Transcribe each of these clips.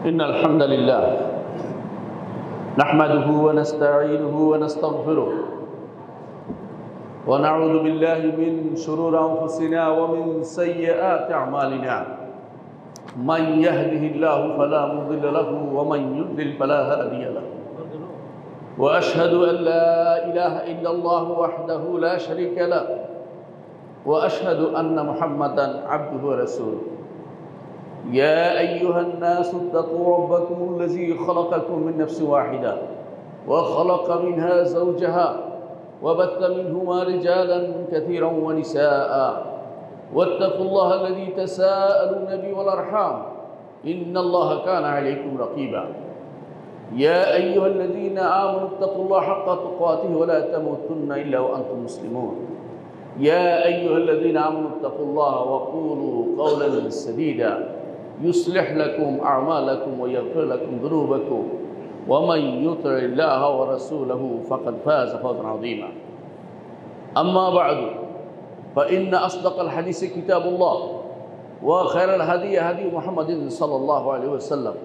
إن الحمد لله نحمده ونستعينه ونستغفره ونعوذ بالله من شرور أنفسنا ومن سيئات أعمالنا من يهده الله فلا مضل له ومن يضلل فلا هادي له وأشهد أن لا إله إلا الله وحده لا شريك له وأشهد أن محمدا عبده ورسوله يا أيها الناس اتقوا ربكم الذي خلقكم من نفس واحدة وخلق منها زوجها وبث منهما رجالا كثيرا ونساء واتقوا الله الذي تساءلون به والأرحام إن الله كان عليكم رقيبا يا أيها الذين آمنوا اتقوا الله حق تقاته ولا تموتن إلا وأنتم مسلمون يا أيها الذين آمنوا اتقوا الله وقولوا قولا سديدا يصلح لكم أعمالكم ويغفر لكم ذنوبكم ومن يطع الله ورسوله فقد فاز فوزا عظيما أما بعد فإن أصدق الحديث كتاب الله وخير الهدي هدي محمد صلى الله عليه وسلم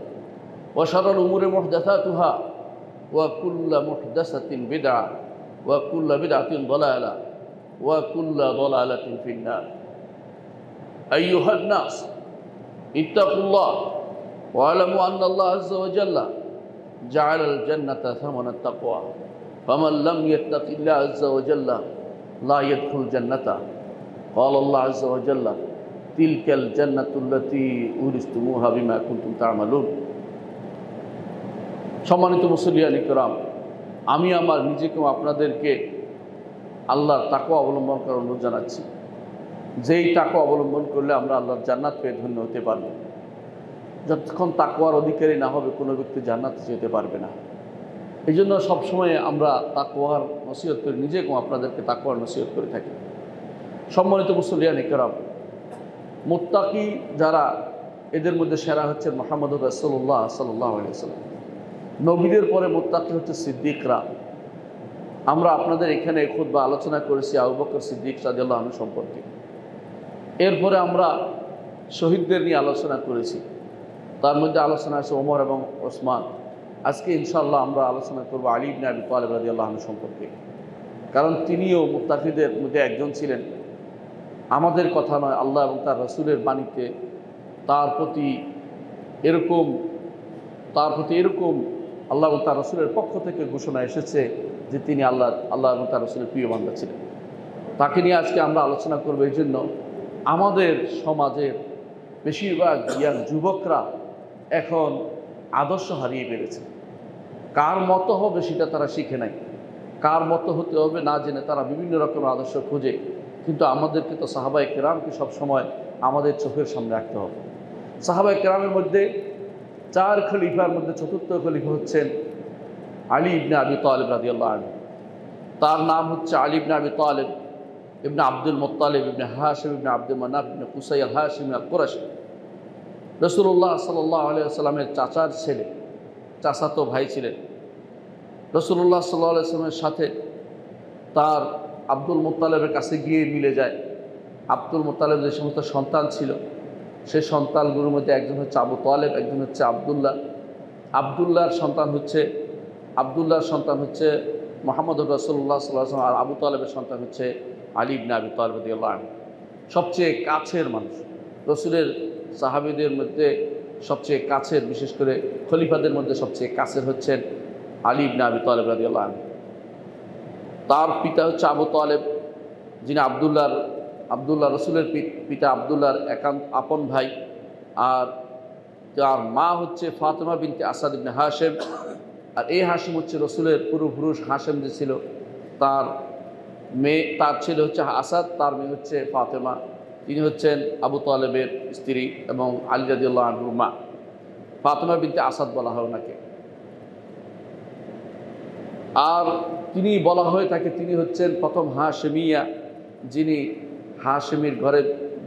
وشر الأمور محدثاتها وكل محدثة بدعة وكل بدعة ضلالة وكل ضلالة في النار أيها الناس اتقوا الله واعلموا أن الله عز وجل جعل الجنة ثمن التقوى فمن لم يتق الله عز وجل لا يدخل الجنة قال الله عز وجل تلك الجنة التي أورثتموها بما كنتم تعملون সম্মানিত মুসল্লিয়ান ইকরাম, আমি আমার নিজেকে আপনাদেরকে আল্লাহর তাকওয়া অবলম্বন করার অনুরোধ জানাচ্ছি। যেই তাকওয়া অবলম্বন করলে আমরা আল্লাহর জান্নাত পেয়ে ধন্য হতে পারব। যতক্ষণ তাকওয়ার অধিকারী না হবে কোনো ব্যক্তি জান্নাতে যেতে পারবে না। এই জন্য সবসময় আমরা তাকওয়ার নসিহত করি, নিজেকেও আপনাদেরকে তাকওয়ার নসিহত করে থাকি। সম্মানিত মুসল্লিয়ান ইকরাম, মুত্তাকি যারা, এদের মধ্যে সেরা হচ্ছেন মুহাম্মদুর রাসূলুল্লাহ সাল্লাল্লাহু আলাইহি ওয়াসাল্লাম। নবীদের পরে মুত্তাকি হচ্ছে সিদ্দিকরা। আমরা আপনাদের এখানে খুতবা আলোচনা করেছি আবু বকর সিদ্দিক রাদিয়াল্লাহু আনহু সম্পর্কে। এরপরে আমরা শহীদদের নিয়ে আলোচনা করেছি, তার মধ্যে আলোচনা আছে ওমর এবং ওসমান। আজকে ইনশাআল্লাহ আমরা আলোচনা করব আলী ইবনে আবি তালেব রাদিয়াল্লাহু আনহু সম্পর্কে, কারণ তিনিও মুত্তাকিদের মধ্যে একজন ছিলেন। আমাদের কথা নয়, আল্লাহ এবং তার রাসূলের বাণীতে তার প্রতি এরকম আল্লাহ এবং তার রাসূলের পক্ষ থেকে ঘোষণা এসেছে যে তিনি আল্লাহ এবং তার রাসূলের প্রিয় বান্দা ছিলেন। তাকে নিয়ে আজকে আমরা আলোচনা করব। এই জন্য আমাদের সমাজের বেশিরভাগ যুবকরা এখন আদর্শ হারিয়ে ফেলেছে। কার মতো হবে সেটা তারা শিখে নাই, কার মতো হতে হবে না জেনে তারা বিভিন্ন রকমের আদর্শ খোঁজে। কিন্তু আমাদেরকে তো সাহাবায়ে কেরামকে সবসময় আমাদের চোখের সামনে রাখতে হবে। সাহাবায়ে কেরামের মধ্যে 4 খলিফার মধ্যে চতুর্থ খলিফা হচ্ছেন আলী ইবনে আবি তালেব রাদিয়াল্লাহু আনহু। তার নাম হচ্ছে আলী ইবনে আবি তালেব ইবনে আব্দুল মুত্তালিব ইবনে হাশিম ইবনে আব্দুল মানাফ ইবনে কুসাই আল হাশিমি আল কুরাশি। রাসূলুল্লাহ সাল্লাল্লাহু আলাইহি ওয়াসাল্লামের চাচার ছেলে, চাচাতো ভাই ছিলেন। রাসূলুল্লাহ সাল্লাল্লাহু আলাইহি ওয়াসাল্লামের সাথে তার আব্দুল মুত্তালিবের কাছে গিয়ে মিলে যায়। আব্দুল মুত্তালিব যে সমস্ত সন্তান ছিল, সেই সন্তানগুলোর মধ্যে একজন হচ্ছে আবু তালেব, একজন হচ্ছে আবদুল্লাহ। আবদুল্লাহর সন্তান হচ্ছে মুহাম্মদুর রাসূলুল্লাহ সাল্লাল্লাহু আলাইহি ওয়াসাল্লাম, আর আবু তালেবের সন্তান হচ্ছে আলী ইবনে আবি তালেব রাদিয়াল্লাহু আনহু। সবচেয়ে কাছের মানুষ, রাসূলের সাহাবীদের মধ্যে সবচেয়ে কাছের, বিশেষ করে খলিফাদের মধ্যে সবচেয়ে কাছের হচ্ছেন আলী ইবনে আবি তালেব রাদিয়াল্লাহু আনহু। তার পিতা হচ্ছে আবু তালেব, যিনি আবদুল্লাহ রাসূলের পিতা, আবদুল্লাহর আপন ভাই। আর তার মা হচ্ছে ফাতেমা বিনতে আসাদ ইবনে হাশিম। আর এই হাশিম হচ্ছে রাসূলের পূর্বপুরুষ। হাশিম যে ছিল, তার ছেলে হচ্ছে আসাদ, তার মেয়ে হচ্ছে ফাতেমা। তিনি হচ্ছেন আবু তালেবের স্ত্রী এবং আলী রাদিয়াল্লাহু আনহুর মা। ফাতেমা বিনতে আসাদ বলা হয় ওনাকে। আর তিনি বলা হয়ে থাকে, তিনি হচ্ছেন প্রথম হাশিমিয়া, যিনি হাশিমির ঘরে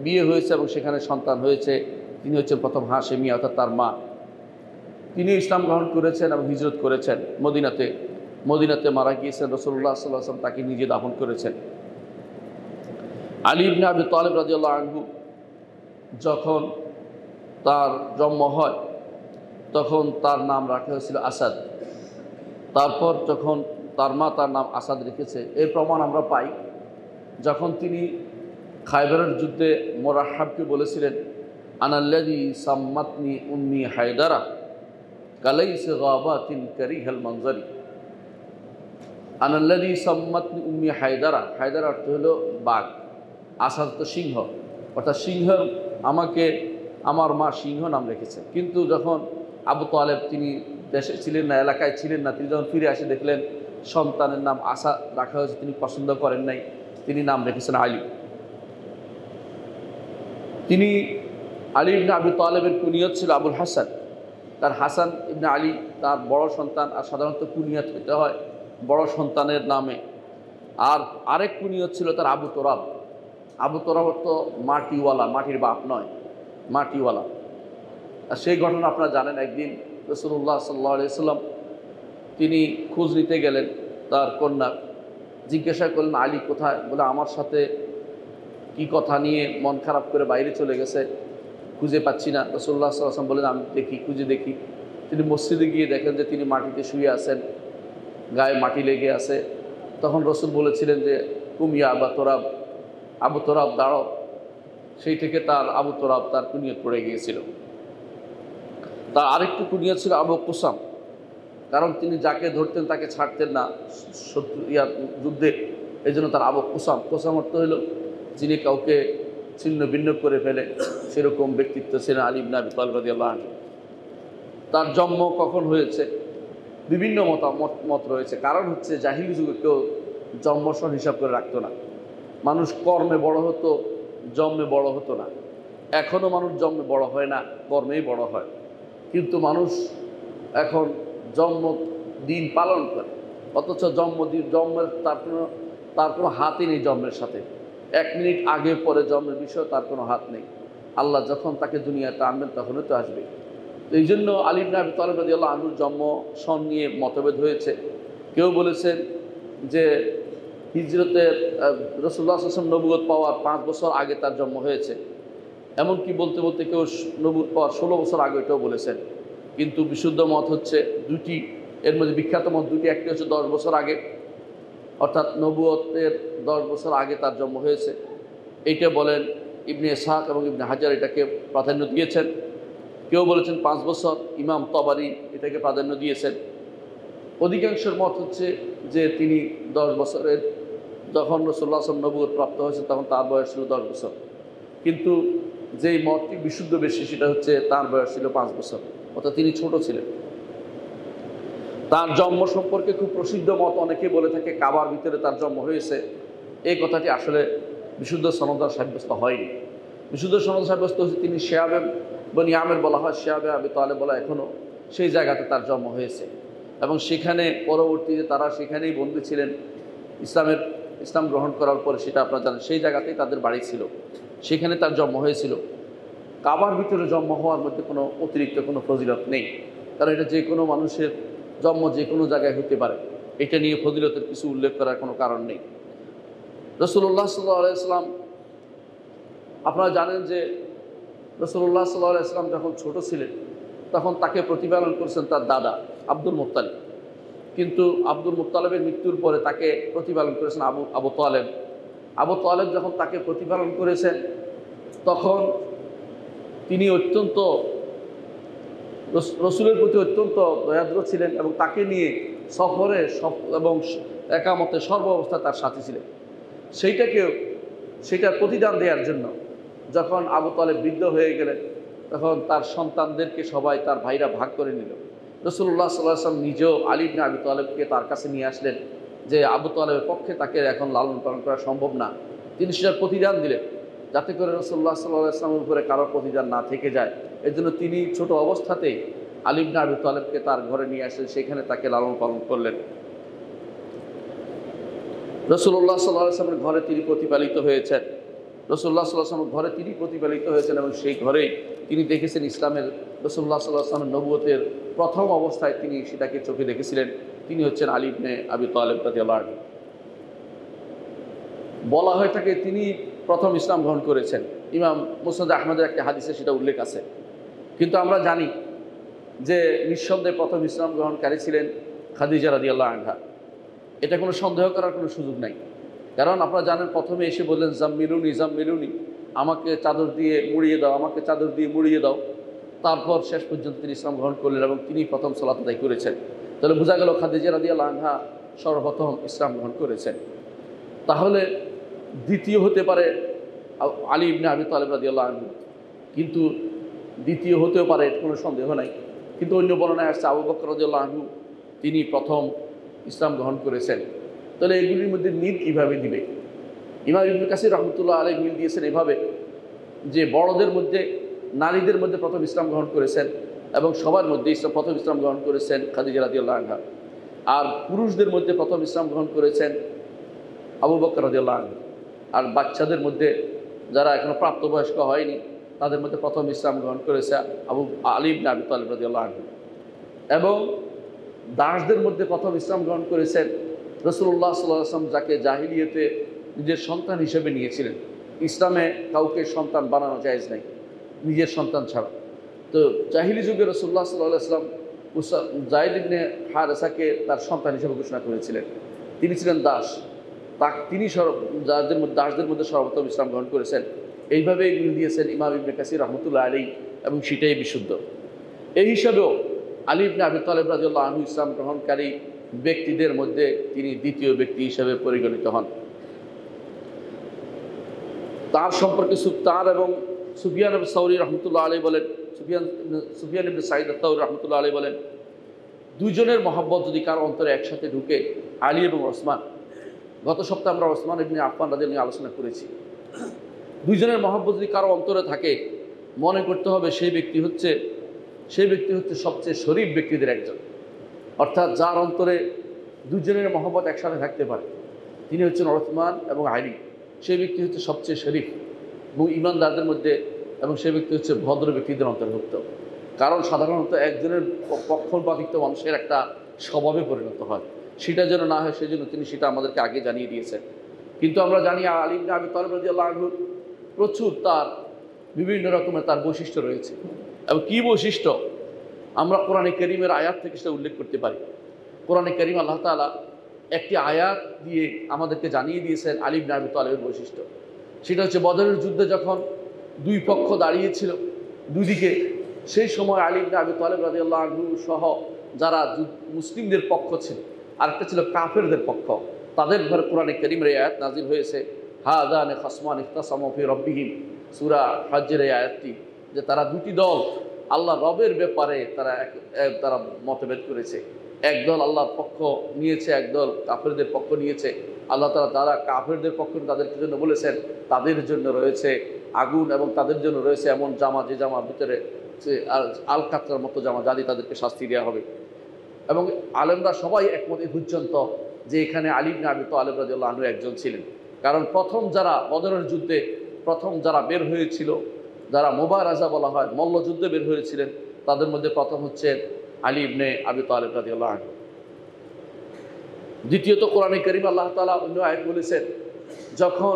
বিয়ে হয়েছে এবং সেখানে সন্তান হয়েছে। তিনি হচ্ছেন প্রথম হাশিমিয়া, অর্থাৎ তার মা। তিনি ইসলাম গ্রহণ করেছেন এবং হিজরত করেছেন মদিনাতে মারা গিয়েছেন। রাসূলুল্লাহ সাল্লাল্লাহু আলাইহি ওয়াসাল্লাম তাকে নিজে দাফন করেছেন। আলী ইবনে আবি তালেব রাদিয়াল্লাহু আনহু যখন তার জন্ম হয়, তখন তার নাম রাখা হয়েছিল আসাদ। তারপর যখন তার মা তার নাম আসাদ রেখেছে, এর প্রমাণ আমরা পাই যখন তিনি খায়বারের যুদ্ধে মোরাহাবকে বলেছিলেন, আনাল্লাযী সাম্মাতনি উম্মি হায়দারা কালাইসা গাবাতিন কারিহাল মানজারি। আনাল্লাযী সাম্মাতনি উম্মি হায়দারা, হায়দারা অর্থ হলো বাঘ, আসাদ তো সিংহ, অর্থাৎ সিংহ, আমাকে আমার মা সিংহ নাম রেখেছে। কিন্তু যখন আবু তালেব তিনি দেশে ছিলেন না, এলাকায় ছিলেন না, তিনি যখন ফিরে আসে দেখলেন সন্তানের নাম আসাদ রাখা হয়েছে, তিনি পছন্দ করেন নাই, তিনি নাম রেখেছেন আলী। তিনি আলী ইবনে আবি তালেবের কুনিয়ত ছিল আবুল হাসান। তার হাসান ইবনে আলী তার বড় সন্তান, আর সাধারণত কুনিয়ত হতে হয় বড় সন্তানের নামে। আর আরেক কুনিয়ত ছিল তার আবু তোরাব। আবু তোরাব তো মাটিওয়ালা, মাটির বাপ নয়, মাটিওয়ালা। আর সেই ঘটনা আপনারা জানেন, একদিন রাসূলুল্লাহ সাল্লাল্লাহু আলাইহি ওয়াসাল্লাম তিনি খোঁজ নিতে গেলেন তার কন্যা, জিজ্ঞাসা করলেন আলী কোথায়? বলে আমার সাথে কি কথা নিয়ে মন খারাপ করে বাইরে চলে গেছে, খুঁজে পাচ্ছি না। রাসূলুল্লাহ সাল্লাল্লাহু আলাইহি ওয়াসাল্লাম বলেন আমি দেখি, খুঁজে দেখি। তিনি মসজিদে গিয়ে দেখেন যে তিনি মাটিতে শুয়ে আছেন, গায়ে মাটি লেগে আছে। তখন রসুল বলেছিলেন যে কুমিয়া আবা তোরাব, আবু তোরাব দাঁড়াও। সেই থেকে তার আবু তোরাব তার কুনিয়ত পড়ে গিয়েছিল। তার আরেকটু কুনিয়ত ছিল আবু কুসাম, কারণ তিনি যাকে ধরতেন তাকে ছাড়তেন না শত্রু যুদ্ধে, এই জন্য তার আবু কুসাম। কুসাম অর্থ হলো যিনি কাউকে ছিন্ন ভিন্ন করে ফেলে, সেরকম ব্যক্তিত্ব ছিলেন আলী ইবনে আবি তালেব রাদিয়াল্লাহু আনহু। তার জন্ম কখন হয়েছে বিভিন্ন মত রয়েছে। কারণ হচ্ছে জাহিলি যুগে কেউ জন্মসন হিসাব করে রাখতো না, মানুষ কর্মে বড় হতো, জন্মে বড় হতো না। এখনও মানুষ জন্মে বড় হয় না, কর্মেই বড় হয়। কিন্তু মানুষ এখন জন্মদিন পালন করে, অথচ জন্মের তার কোনো হাতই নেই জন্মের সাথে। 1 মিনিট আগে পরে জন্মের বিষয়ে তার কোনো হাত নেই। আল্লাহ যখন তাকে দুনিয়াতে আনবেন তখনই তো আসবে। এই জন্য আলী ইবনে আবি তালেব রাদিয়াল্লাহু আনহুর জন্ম সন নিয়ে মতভেদ হয়েছে। কেউ বলেছেন যে হিজরতের রাসূলুল্লাহ সাল্লাল্লাহু আলাইহি ওয়াসাল্লাম নবুয়ত পাওয়ার 5 বছর আগে তার জন্ম হয়েছে। এমনকি বলতে বলতে কেউ নবুয়ত পাওয়ার 16 বছর আগে এটাও বলেছেন। কিন্তু বিশুদ্ধ মত হচ্ছে দুটি, এর মধ্যে বিখ্যাত মত দুটি। একটি হচ্ছে 10 বছর আগে, অর্থাৎ নবুয়তের 10 বছর আগে তার জন্ম হয়েছে। এইটা বলেন ইবনে ইসহাক এবং ইবনে হাজার এটাকে প্রাধান্য দিয়েছেন। কেউ বলেছেন 5 বছর, ইমাম তবারি এটাকে প্রাধান্য দিয়েছেন। অধিকাংশের মত হচ্ছে যে তিনি 10 বছরের, যখন রাসূলুল্লাহ সাল্লাল্লাহু আলাইহি ওয়াসাল্লাম নবুয়ত প্রাপ্ত হয়েছে তখন তার বয়স ছিল 10 বছর। কিন্তু যেই মতটি বিশুদ্ধ বেশি সেটা হচ্ছে তার বয়স ছিল 5 বছর, অর্থাৎ তিনি ছোট ছিলেন। তার জন্ম সম্পর্কে খুব প্রসিদ্ধ মত অনেকে বলে থাকে কাবার ভিতরে তার জন্ম হয়েছে। এই কথাটি আসলে বিশুদ্ধ সনদ সাব্যস্ত হয়নি। বিশুদ্ধ সনদ সাব্যস্ত হচ্ছে তিনি শিয়াবে বনি আমের বলা হয়, শিয়াবে আবি তালেব বলা এখনও, সেই জায়গাতে তার জন্ম হয়েছে। এবং সেখানে পরবর্তীতে তারা সেখানেই বন্দী ছিলেন। ইসলাম গ্রহণ করার পরে, সেটা আপনারা জানেন, সেই জায়গাতেই তাদের বাড়ি ছিল, সেখানে তার জন্ম হয়েছিল। কাবার ভিতরে জন্ম হওয়ার মধ্যে কোনো অতিরিক্ত কোনো ফজিলত নেই, কারণ এটা যে কোনো মানুষের জন্ম যে কোনো জায়গায় হতে পারে। এটা নিয়ে ফজিলতের কিছু উল্লেখ করার কোনো কারণ নেই। রাসূলুল্লাহ সাল্লাল্লাহু আলাইহি ওয়াসাল্লাম, আপনারা জানেন যে রাসূলুল্লাহ সাল্লাল্লাহু আলাইহি ওয়াসাল্লাম যখন ছোট ছিলেন তখন তাকে প্রতিপালন করেছেন তার দাদা আব্দুল মুত্তালিব। কিন্তু আব্দুল মুত্তালিবের মৃত্যুর পরে তাকে প্রতিপালন করেছেন আবু তালেব। আবু তালেব যখন তাকে প্রতিপালন করেছেন তখন তিনি অত্যন্ত রসুলের প্রতি অত্যন্ত দয়াদ্র ছিলেন এবং তাকে নিয়ে সফরে এবং একামতে সর্ব অবস্থায় তার সাথী ছিলেন। সেইটার প্রতিদান দেওয়ার জন্য যখন আবু তালেব বৃদ্ধ হয়ে গেলেন তখন তার সন্তানদেরকে সবাই তার ভাইরা ভাগ করে নিল। রাসূলুল্লাহ সাল্লাল্লাহু আলাইহি ওয়াসাল্লাম নিজেও আলী ইবনে আবি তালেবকে তার কাছে নিয়ে আসলেন যে আবু তালেবের পক্ষে তাকে এখন লালন পালন করা সম্ভব না। তিনি সেটার প্রতিদান দিলেন যাতে করে রাসূলুল্লাহ সাল্লাল্লাহু আলাইহি ওয়াসাল্লামের উপরে কারোর প্রতিদান না থেকে যায়। এই জন্য তিনি ছোট অবস্থাতেই আলী ইবনে আবি তালেবকে তার ঘরে নিয়ে আসলেন, সেখানে তাকে লালন পালন করলেন। রাসূলুল্লাহ সাল্লাল্লাহু আলাইহি ওয়াসাল্লামের ঘরে তিনি প্রতিপালিত হয়েছেন। রাসূলুল্লাহ সাল্লাল্লাহু আলাইহি ওয়াসাল্লামের ঘরে তিনি প্রতিপালিত হয়েছেন এবং সেই ঘরেই তিনি দেখেছেন ইসলামের, রাসূলুল্লাহ সাল্লাল্লাহু আলাইহি ওয়াসাল্লামের নবুয়তের প্রথম অবস্থায় তিনি সেটাকে চোখে দেখেছিলেন। তিনি হচ্ছেন আলী ইবনে আবি তালেব রাদিয়াল্লাহু আনহু। বলা হয়ে থাকে তিনি প্রথম ইসলাম গ্রহণ করেছেন। ইমাম মুসনাদ আহমদের একটা হাদিসে সেটা উল্লেখ আছে। কিন্তু আমরা জানি যে নিঃসন্দেহে প্রথম ইসলাম গ্রহণকারী ছিলেন খাদিজা রাদিয়াল্লাহু আনহা। এটা কোনো সন্দেহ করার কোনো সুযোগ নাই। কারণ আপনারা জানেন, প্রথমে এসে বললেন জাম্মিলুনি জাম্মিলুনি, আমাকে চাদর দিয়ে মুড়িয়ে দাও, আমাকে চাদর দিয়ে মুড়িয়ে দাও। তারপর শেষ পর্যন্ত তিনি ইসলাম গ্রহণ করলেন এবং তিনি প্রথম সালাত আদায় করেছেন। তাহলে বোঝা গেল খাদিজা রাদিয়াল্লাহু আনহা সর্বপ্রথম ইসলাম গ্রহণ করেছেন। তাহলে দ্বিতীয় হতে পারে আলী ইবনে আবি তালেব রাদিয়াল্লাহু আনহু, কিন্তু দ্বিতীয় হতেও পারে, কোনো সন্দেহ নাই। কিন্তু অন্য বর্ণনায় আসছে আবু বকর রাদিয়াল্লাহু আনহু তিনি প্রথম ইসলাম গ্রহণ করেছেন। তাহলে এগুলির মধ্যে মিল কীভাবে দিবে? ইমাম ইবনে কাসির রাহমাতুল্লাহ আলাইহি মিল দিয়েছেন এভাবে, যে বড়দের মধ্যে, নারীদের মধ্যে প্রথম ইসলাম গ্রহণ করেছেন এবং সবার মধ্যে প্রথম ইসলাম গ্রহণ করেছেন খাদিজা রাদিয়াল্লাহু আনহা। আর পুরুষদের মধ্যে প্রথম ইসলাম গ্রহণ করেছেন আবু বকর রাদিয়াল্লাহু আনহু। আর বাচ্চাদের মধ্যে যারা এখনো প্রাপ্তবয়স্ক হয়নি তাদের মধ্যে প্রথম ইসলাম গ্রহণ করেছে আলী ইবনে আবি তালেব রাদিয়াল্লাহু আনহু। এবং দাসদের মধ্যে প্রথম ইসলাম গ্রহণ করেছেন রাসূলুল্লাহ সাল্লাল্লাহু আলাইহি ওয়াসাল্লাম, যাকে জাহিলিয়াতে নিজের সন্তান হিসেবে নিয়েছিলেন। ইসলামে কাউকে সন্তান বানানো জায়েজ নাই নিজের সন্তান ছাড়া। তো জাহিলি যুগে রাসূলুল্লাহ সাল্লাল্লাহু আলাইহি ওয়াসাল্লাম যায়েদ ইবনে হারেসাকে তার সন্তান হিসেবে ঘোষণা করেছিলেন। তিনি ছিলেন দাস, তিনি দাসদের মধ্যে সর্বপ্রথম ইসলাম গ্রহণ করেছেন। এইভাবে মিল দিয়েছেন ইমাম ইবনে কাসির রাহমাতুল্লাহ আলাইহি, এবং সেটাই বিশুদ্ধ। এই হিসাবেও আলী ইবনে আবি তালেব রাদিয়াল্লাহু আনহু ইসলাম গ্রহণকারী ব্যক্তিদের মধ্যে তিনি দ্বিতীয় ব্যক্তি হিসেবে পরিগণিত হন। তার সম্পর্কে তার এবং সুফিয়ান ইবনে সাউরি রাহমাতুল্লাহ আলাইহি বলেন, সুফিয়ান ইবনে সাঈদ আত-তাউরি রাহমাতুল্লাহ আলাইহি বলেন, দুইজনের মহব্বত যদি কারো অন্তরে একসাথে ঢুকে, আলী এবং ওসমান, গত সপ্তাহে আমরা ওসমান ইবনে আফফান রাদিয়াল্লাহু নিয়ে আলোচনা করেছি, দুইজনের মহব্বত যদি কারো অন্তরে থাকে, মনে করতে হবে সেই ব্যক্তি হচ্ছে সবচেয়ে শরীফ ব্যক্তিদের একজন। অর্থাৎ যার অন্তরে দুজনের মহব্বত একসাথে থাকতে পারে, তিনি হচ্ছেন ওসমান এবং আলী। সেই ব্যক্তি হচ্ছে সবচেয়ে শরীফ এবং ইমানদারদের মধ্যে, এবং সেই ব্যক্তি হচ্ছে ভদ্র ব্যক্তিদের অন্তর্ভুক্ত। কারণ সাধারণত একজনের পক্ষপাতিত্ব মানুষের একটা স্বভাবে পরিণত হয়, সেটা যেন না হয় সেজন্য তিনি সেটা আমাদেরকে আগে জানিয়ে দিয়েছেন। কিন্তু আমরা জানি আলী ইবনে আবি তালেব রাদিয়াল্লাহু আনহু প্রচুর তার বিভিন্ন রকমের তার বৈশিষ্ট্য রয়েছে। এবং কী বৈশিষ্ট্য আমরা কোরআনে কারীমের আয়াত থেকে সেটা উল্লেখ করতে পারি। কোরআনে কারীম আল্লাহ তাআলা একটি আয়াত দিয়ে আমাদেরকে জানিয়ে দিয়েছেন আলী ইবনে আবি তালেবের বৈশিষ্ট্য। সেটা হচ্ছে বদরের যুদ্ধে যখন দুই পক্ষ দাঁড়িয়েছিল দুদিকে, সেই সময় আলী ইবনে আবি তালেব রাদিয়াল্লাহু আনহু সহ যারা মুসলিমদের পক্ষ ছিল, আরেকটা ছিল কাফেরদের পক্ষ, তাদের ঘরে কোরআনে কারীমের আয়াত নাজিল হয়েছে, হাযানে খাসমান ইখতাসামু ফি রাব্বিহিম, সূরা হজ্জের এই আয়াতটি, যে তারা দুটি দল আল্লাহ রবের ব্যাপারে তারা মতভেদ করেছে। একদল আল্লাহর পক্ষ নিয়েছে, একদল কাফেরদের পক্ষ নিয়েছে। আল্লাহ তাআলা যারা কাফেরদের পক্ষ তাদের জন্য বলেছেন তাদের জন্য রয়েছে আগুন, এবং তাদের জন্য রয়েছে এমন জামা, যে জামার ভিতরে আল কাতরার মতো জামা, যা দিয়ে তাদেরকে শাস্তি দেওয়া হবে। এবং আলেমরা সবাই একমত পর্যন্ত যে এখানে আলী ইবনে আবি তালেব রাদিয়াল্লাহু আনহু একজন ছিলেন। কারণ প্রথম যারা বদরের যুদ্ধে প্রথম যারা বের হয়েছিল, যারা মুবারাজা বলা হয়, মল্লযুদ্ধে বের হয়েছিলেন, তাদের মধ্যে প্রথম হচ্ছেন আলী ইবনে আবি তালেব রাদিয়াল্লাহু আনহু। দ্বিতীয়ত কোরআনে কারীম আল্লাহ তাআলা অন্য আয়াত বলেছেন, যখন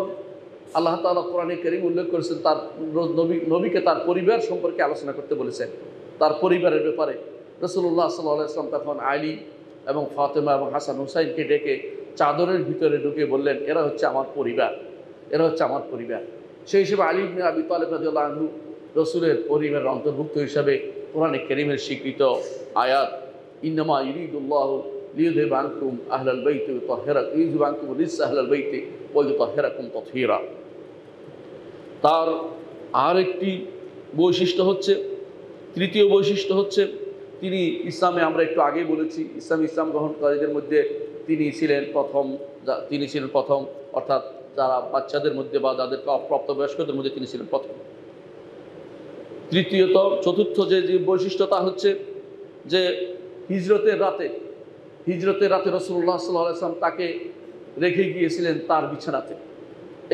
আল্লাহ তাআলা কোরআনে কারীম উল্লেখ করেছেন তার নবীকে তার পরিবার সম্পর্কে আলোচনা করতে বলেছেন, তার পরিবারের ব্যাপারে। রাসূলুল্লাহ সাল্লাল্লাহু আলাইহি ওয়াসাল্লাম তখন আলী এবং ফাতেমা এবং হাসান হুসাইনকে ডেকে চাদরের ভিতরে ঢুকে বললেন, এরা হচ্ছে আমার পরিবার, এরা হচ্ছে আমার পরিবার। সেই হিসেবে আলী ইবনে আবি তালেব রাদিয়াল্লাহু আনহু রাসূলের পরিবারের অন্তর্ভুক্ত হিসাবে কোরআনে কারীমের স্বীকৃত আয়াত, ইন্নামা ইউরিদুল্লাহু লিইউযহিবা আনকুম আহলাল বাইতি ওয়া ইউতাহহিরাকুম লিইউযহিবা আনকুম রিজসা আহলাল বাইতি ওয়া ইউতাহহিরাকুম তাতহীরা। তার আরেকটি বৈশিষ্ট্য হচ্ছে, তৃতীয় বৈশিষ্ট্য হচ্ছে, তিনি ইসলামে, আমরা একটু আগেই বলেছি, ইসলাম গ্রহণকারীদের মধ্যে তিনি ছিলেন প্রথম, অর্থাৎ যারা বাচ্চাদের মধ্যে বা যাদেরকে অপ্রাপ্তবয়স্কদের মধ্যে তিনি ছিলেন প্রথম। চতুর্থ যে বৈশিষ্ট্য তা হচ্ছে যে হিজরতের রাতে রাসূলুল্লাহ সাল্লাল্লাহু আলাইহি ওয়াসাল্লাম তাকে রেখে গিয়েছিলেন তার বিছানাতে।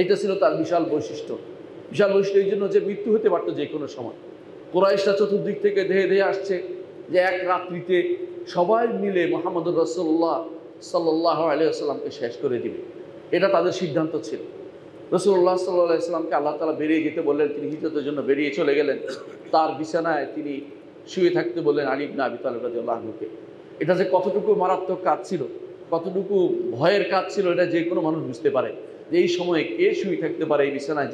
এইটা ছিল তার বিশাল বৈশিষ্ট্য এই জন্য যে মৃত্যু হতে পারত যে কোনো সময়। কুরাইশরা চতুর্দিক থেকে ধেয়ে আসছে যে এক রাত্রিতে সবাই মিলে মুহাম্মদুর রাসূলুল্লাহ সাল্লাল্লাহু আলাইহি ওয়াসাল্লামকে শেষ করে দিবে, এটা তাদের সিদ্ধান্ত ছিল। রাসূলুল্লাহ সাল্লাল্লাহু আলাইহি ওয়াসাল্লামকে আল্লাহ তাআলা বেরিয়ে যেতে বললেন, তিনি হিজরতের জন্য বেরিয়ে চলে গেলেন। তার বিছানায় তিনি শুয়ে থাকতে বললেন আলী ইবনে আবি তালেব রাদিয়াল্লাহু আনহুকে। এটা যে কতটুকু মারাত্মক কাজ ছিল, কতটুকু ভয়ের কাজ ছিল, এটা যে কোনো মানুষ বুঝতে পারে যে এই সময়ে কে শুয়ে থাকতে পারে এই বিছানায়,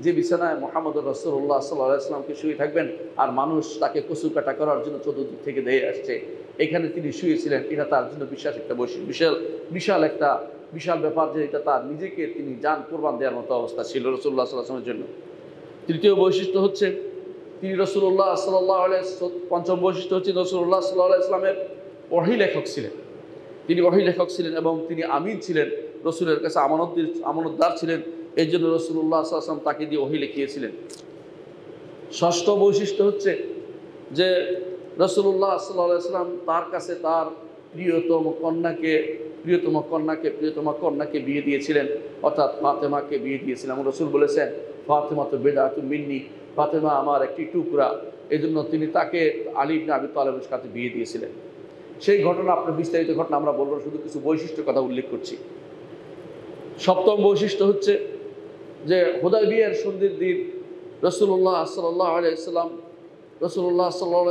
যে বিছানায় মুহাম্মদুর রাসূলুল্লাহ সাল্লাল্লাহু আলাইহি ওয়াসাল্লামকে শুয়ে থাকবেন, আর মানুষ তাকে কচু কাটা করার জন্য চতুর্দিক থেকে ধেয়ে আসছে, এখানে তিনি শুয়েছিলেন। এটা তার জন্য একটা বিশাল ব্যাপার, যে এটা তার নিজেকে তিনি জান কোরবান দেওয়ার মতো অবস্থা ছিল রাসূলুল্লাহ সাল্লাল্লাহু আলাইহি ওয়াসাল্লামের জন্য। তৃতীয় বৈশিষ্ট্য হচ্ছে তিনি রাসূলুল্লাহ সাল্লাল্লাহু আলাইহি পঞ্চম বৈশিষ্ট্য হচ্ছে রাসূলুল্লাহ সাল্লাল্লাহু আলাইহি ওয়াসাল্লামের ওহী লেখক ছিলেন। তিনি ওহী লেখক ছিলেন এবং তিনি আমিন ছিলেন, রসুলের কাছে আমানতদার ছিলেন। এই জন্য রাসূলুল্লাহ সাল্লাল্লাহু আলাইহি ওয়াসাল্লাম তাকে দিয়ে ওহী লিখিয়েছিলেন। ষষ্ঠ বৈশিষ্ট্য হচ্ছে যে রাসূলুল্লাহ সাল্লাল্লাহু আলাইহি ওয়াসাল্লাম তার কাছে তার প্রিয়তম কন্যাকে বিয়ে দিয়েছিলেন, অর্থাৎ ফাতেমাকে বিয়ে দিয়েছিলেন। রাসূল বলেছেন ফাতেমা তো বিদআতুম মিন্নি, ফাতেমা আমার একটি টুকরা। এই জন্য তিনি তাকে আলী ইবনে আবি তালেবের সাথে বিয়ে দিয়েছিলেন। সেই ঘটনা, আপনার বিস্তারিত ঘটনা আমরা বলবো, শুধু কিছু বৈশিষ্ট্য কথা উল্লেখ করছি। সপ্তম বৈশিষ্ট্য হচ্ছে যে হুদায়বিয়ার সন্ধির দিন রাসূলুল্লাহ সাল্লাল্লাহু আলাইহি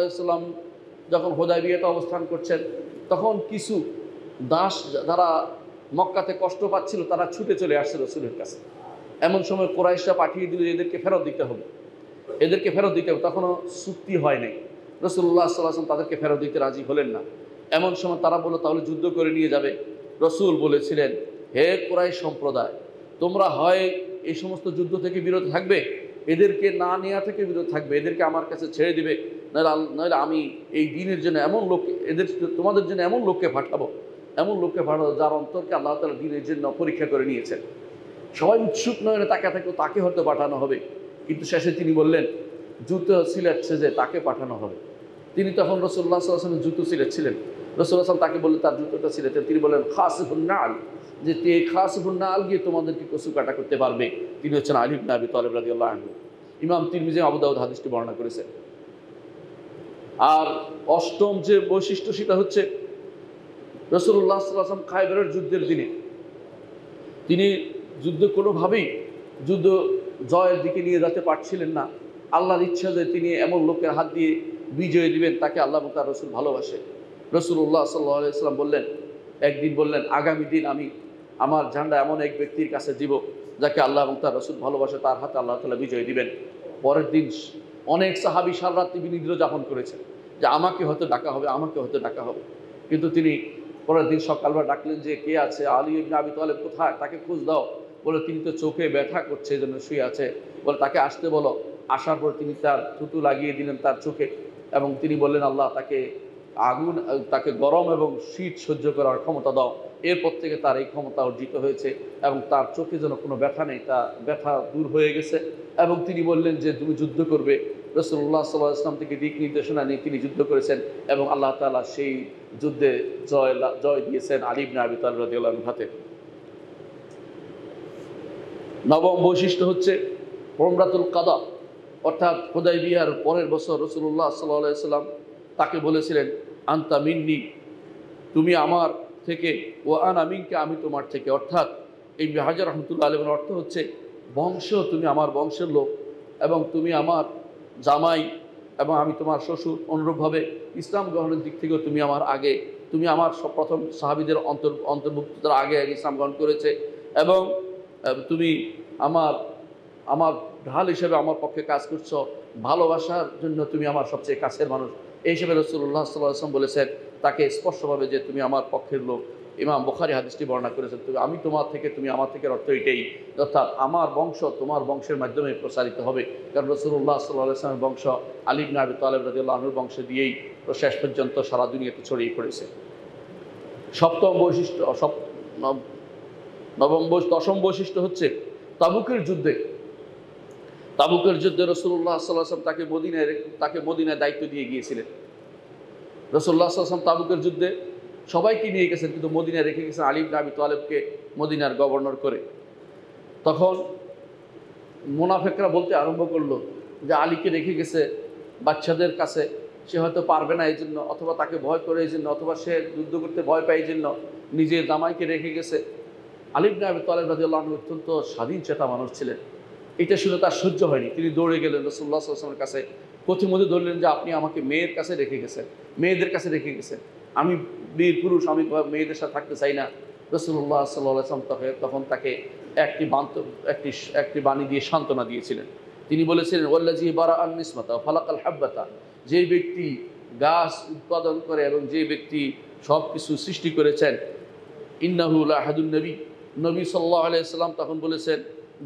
ওয়াসাল্লাম যখন হুদায়বিয়াতে অবস্থান করছেন, তখন কিছু দাস যারা মক্কাতে কষ্ট পাচ্ছিল তারা ছুটে চলে আসছে রাসূলের কাছে। এমন সময় কুরাইশরা পাঠিয়ে দিল এদেরকে ফেরত দিতে হবে। তখনও চুক্তি হয় নাই। রাসূলুল্লাহ সাল্লাল্লাহু আলাইহি ওয়াসাল্লাম তাদেরকে ফেরত দিতে রাজি হলেন না। এমন সময় তারা বলল তাহলে যুদ্ধ করে নিয়ে যাবে। রাসূল বলেছিলেন, হে কুরাইশ সম্প্রদায়, তোমরা হয় এই সমস্ত যুদ্ধ থেকে বিরত থাকবে, এদেরকে না নেওয়া থেকে বিরত থাকবে, এদেরকে আমার কাছে ছেড়ে দিবে, নইলে আমি এই দিনের জন্য তোমাদের জন্য এমন লোককে পাঠাবো যার অন্তরকে আল্লাহ তাআলা দিনের জন্য পরীক্ষা করে নিয়েছেন। সবাই উৎসুক নয়নে তাকে তাকে হয়তো পাঠানো হবে, কিন্তু শেষে তিনি বললেন জুতো সিলেটছে যে তাকে পাঠানো হবে। তিনি তখন রাসূলুল্লাহ সাল্লাল্লাহু আলাইহি ওয়াসাল্লাম জুতো সিলেটছিলেন। রাসূলুল্লাহ সাল্লাল্লাহু আলাইহি ওয়াসাল্লাম তাকে বললেন তার জুতোটা সিলেটেন। তিনি বললেন খাসিফুন নাল, যে খাসিফুন নাল গিয়ে তোমাদেরকে কচু কাটা করতে পারবে, তিনি হচ্ছেন আলী ইবনে আবি তালেব রাদিয়াল্লাহু আনহু। ইমাম তিরমিজি আবু দাউদ হাদিসটি বর্ণনা করেছেন। আর অষ্টম যে বৈশিষ্ট্য সেটা হচ্ছে রাসূলুল্লাহ সাল্লাল্লাহু আলাইহি ওয়াসাল্লাম খায়বরের যুদ্ধের দিনে তিনি কোনোভাবেই যুদ্ধ জয়ের দিকে নিয়ে যেতে পারছিলেন না। আল্লাহর ইচ্ছা যে তিনি এমন লোকের হাত দিয়ে বিজয় দিবেন তাকে আল্লাহ এবং তার রাসূল ভালোবাসে। রাসূলুল্লাহ সাল্লাল্লাহু আলাইহি ওয়াসাল্লাম একদিন বললেন আগামী দিন আমি আমার ঝান্ডা এমন এক ব্যক্তির কাছে দিব যাকে আল্লাহ এবং তার রাসূল ভালোবাসে, তার হাতে আল্লাহ তাআলা বিজয় দিবেন। পরের দিন অনেক সাহাবী সারা রাত বিনিদ্র যাপন করেছেন যে আমাকে হয়তো ডাকা হবে। কিন্তু তিনি পরের দিন সকালবেলা ডাকলেন যে কে আছে, আলী ইবনে আবি তালেব কোথায়, তাকে খোঁজ দাও। বলে তিনি তো চোখে ব্যথা করছে, এই জন্য শুয়ে আছে। বলে তাকে আসতে বলো। আসার পর তিনি তার থুতু লাগিয়ে দিলেন তার চোখে এবং তিনি বললেন আল্লাহ তাকে গরম এবং শীত সহ্য করার ক্ষমতা দাও। এরপর থেকে তার এই ক্ষমতা অর্জিত হয়েছে এবং তার চোখে যেন কোনো ব্যথা নেই, তা ব্যথা দূর হয়ে গেছে। এবং তিনি বললেন যে তুমি যুদ্ধ করবে। রাসূলুল্লাহ সাল্লাল্লাহু আলাইহি ওয়াসাল্লাম থেকে দিক নির্দেশনা নিয়ে তিনি যুদ্ধ করেছেন এবং আল্লাহ তাআলা সেই যুদ্ধে জয় দিয়েছেন আলী ইবনে আবি তালেব রাদিয়াল্লাহু আনহু হাতে। নবম বৈশিষ্ট্য হচ্ছে উমরাতুল কাদা, অর্থাৎ হুদায়বিয়ার পরের বছর রাসূলুল্লাহ সাল্লাল্লাহু আলাইহি ওয়াসাল্লাম তাকে বলেছিলেন আনতা মিন্নি, তুমি আমার থেকে, ও আনা মিনকা, আমি তোমার থেকে। অর্থাৎ ইবনে হাজার রাহমাতুল্লাহ আলাইহির অর্থ হচ্ছে বংশ, তুমি আমার বংশের লোক এবং তুমি আমার জামাই এবং আমি তোমার শ্বশুর। অনুরূপভাবে ইসলাম গ্রহণের দিক থেকেও তুমি আমার আগে, তুমি আমার প্রথম সাহাবীদের অন্তর্ভুক্ত যারা আগে ইসলাম গ্রহণ করেছে এবং তুমি আমার ঢাল হিসেবে আমার পক্ষে কাজ করছো, ভালোবাসার জন্য তুমি আমার সবচেয়ে কাছের মানুষ। এই হিসেবে রাসূলুল্লাহ সাল্লাল্লাহু আলাইহি ওয়াসাল্লাম বলেছেন তাকে স্পষ্টভাবে যে তুমি আমার পক্ষের লোক। ইমাম বুখারী হাদিসটি বর্ণনা করেছেন আমি তোমার থেকে, তুমি আমার থেকে অর্থ এটাই, অর্থাৎ আমার বংশ তোমার বংশের মাধ্যমে প্রসারিত হবে। কারণ রাসূলুল্লাহ সাল্লাল্লাহু আলাইহি ওয়াসাল্লামের বংশ আলী ইবনে আবি তালেব রাদিয়াল্লাহু আনহুর বংশ দিয়েই শেষ পর্যন্ত সারা দুনিয়াতে ছড়িয়ে পড়েছে। দশম বৈশিষ্ট্য হচ্ছে তাবুকের যুদ্ধে রাসূলুল্লাহ সাল্লাল্লাহু আলাইহি ওয়াসাল্লাম তাকে মদিনায় দায়িত্ব দিয়ে গিয়েছিলেন। রাসূলুল্লাহ সাল্লাল্লাহু আলাইহি ওয়াসাল্লাম তাবুকের যুদ্ধে সবাইকে নিয়ে গেছেন, কিন্তু মদিনায় রেখে গেছেন আলী ইবনে আবি তালেবকে মদিনার গভর্নর করে। তখন মুনাফিকরা বলতে আরম্ভ করলো যে আলীকে রেখে গেছে বাচ্চাদের কাছে, সে হয়তো পারবে না এই জন্য, অথবা তাকে ভয় করে এই জন্য, অথবা সে যুদ্ধ করতে ভয় পায় এই জন্য নিজের জামাইকে রেখে গেছে। আলী ইবনে আবি তালেব রাদিয়াল্লাহু আনহু অত্যন্ত স্বাধীন চেতা মানুষ ছিলেন। এটা শুনে তার সহ্য হয়নি, তিনি দৌড়ে গেলেন রাসূলুল্লাহ সাল্লাল্লাহু আলাইহি ওয়াসাল্লামের কাছে। প্রতিমধ্যে ধরলেন যে আপনি আমাকে মেয়ের কাছে রেখে গেছেন, মেয়েদের কাছে রেখে গেছেন, আমি বীর পুরুষ, আমি মেয়েদের সাথে থাকতে চাই না। রাসূলুল্লাহ সাল্লাল্লাহু আলাইহি ওয়াসাল্লাম তখন তাকে একটি বাণী দিয়ে সান্ত্বনা দিয়েছিলেন। তিনি বলেছিলেন, ওয়াল্লাযী বারাআন নিসমাতা ফালাকাল হাব্বাতা, যে ব্যক্তি গাছ উৎপাদন করে এবং যে ব্যক্তি সব কিছু সৃষ্টি করেছেন, ইন্নাহু লাহাদুন নবী, নবী সাল্লাল্লাহু আলাইহি ওয়াসাল্লাম তখন বলেছেন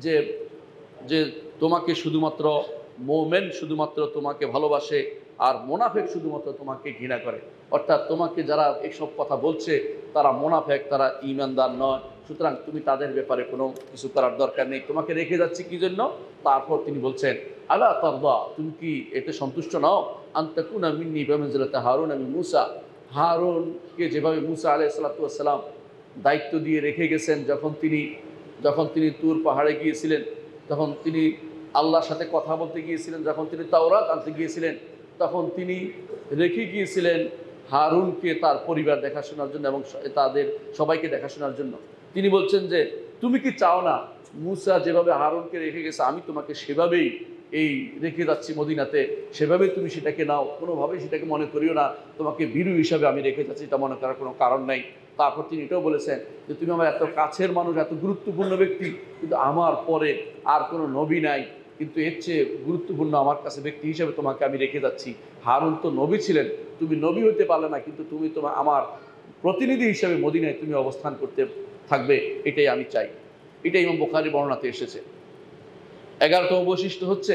যে যে তোমাকে শুধুমাত্র মোমেন শুধুমাত্র তোমাকে ভালোবাসে, আর মোনাফেক শুধুমাত্র তোমাকে ঘৃণা করে। অর্থাৎ তোমাকে যারা এইসব কথা বলছে তারা মোনাফেক, তারা ঈমানদার নয়। সুতরাং তুমি তাদের ব্যাপারে কোনো কিছু করার দরকার নেই, তোমাকে রেখে যাচ্ছি কি জন্য। তারপর তিনি বলছেন, আলা তারদা, তুমি কি এতে সন্তুষ্ট নও, আনতাকুনা মিন্নি বিমানজিলাতি হারুন, আমি মূসা, হারুনকে যেভাবে মূসা আলাইহিস সালাতু ওয়াস সালাম দায়িত্ব দিয়ে রেখে গেছেন, যখন তিনি তুর পাহাড়ে গিয়েছিলেন, তখন তিনি আল্লাহর সাথে কথা বলতে গিয়েছিলেন, যখন তিনি তাওরাত আনতে গিয়েছিলেন, তখন তিনি রেখে গিয়েছিলেন হারুনকে তার পরিবার দেখাশোনার জন্য এবং তাদের সবাইকে দেখাশোনার জন্য। তিনি বলছেন যে তুমি কি চাও না মূসা যেভাবে হারুনকে রেখে গেছে আমি তোমাকে সেভাবেই এই রেখে যাচ্ছি মদিনাতে, সেভাবেই তুমি সেটাকে নাও, কোনোভাবেই সেটাকে মনে করিও না তোমাকে ভীরু হিসাবে আমি রেখে যাচ্ছি, এটা মনে করার কোনো কারণ নাই। তারপর তিনি এটাও বলেছেন যে তুমি আমার এত কাছের মানুষ, এত গুরুত্বপূর্ণ ব্যক্তি, কিন্তু আমার পরে আর কোনো নবী নাই, কিন্তু এর চেয়ে গুরুত্বপূর্ণ আমার কাছে ব্যক্তি হিসেবে তোমাকে আমি রেখে যাচ্ছি। হারুন তো নবী ছিলেন, তুমি নবী হতে পারলে না, কিন্তু তুমি আমার প্রতিনিধি হিসেবে মদিনায় তুমি অবস্থান করতে থাকবে, এটাই আমি চাই। এটাই ইমাম বুখারী বর্ণনাতে এসেছে। 11তম বৈশিষ্ট্য হচ্ছে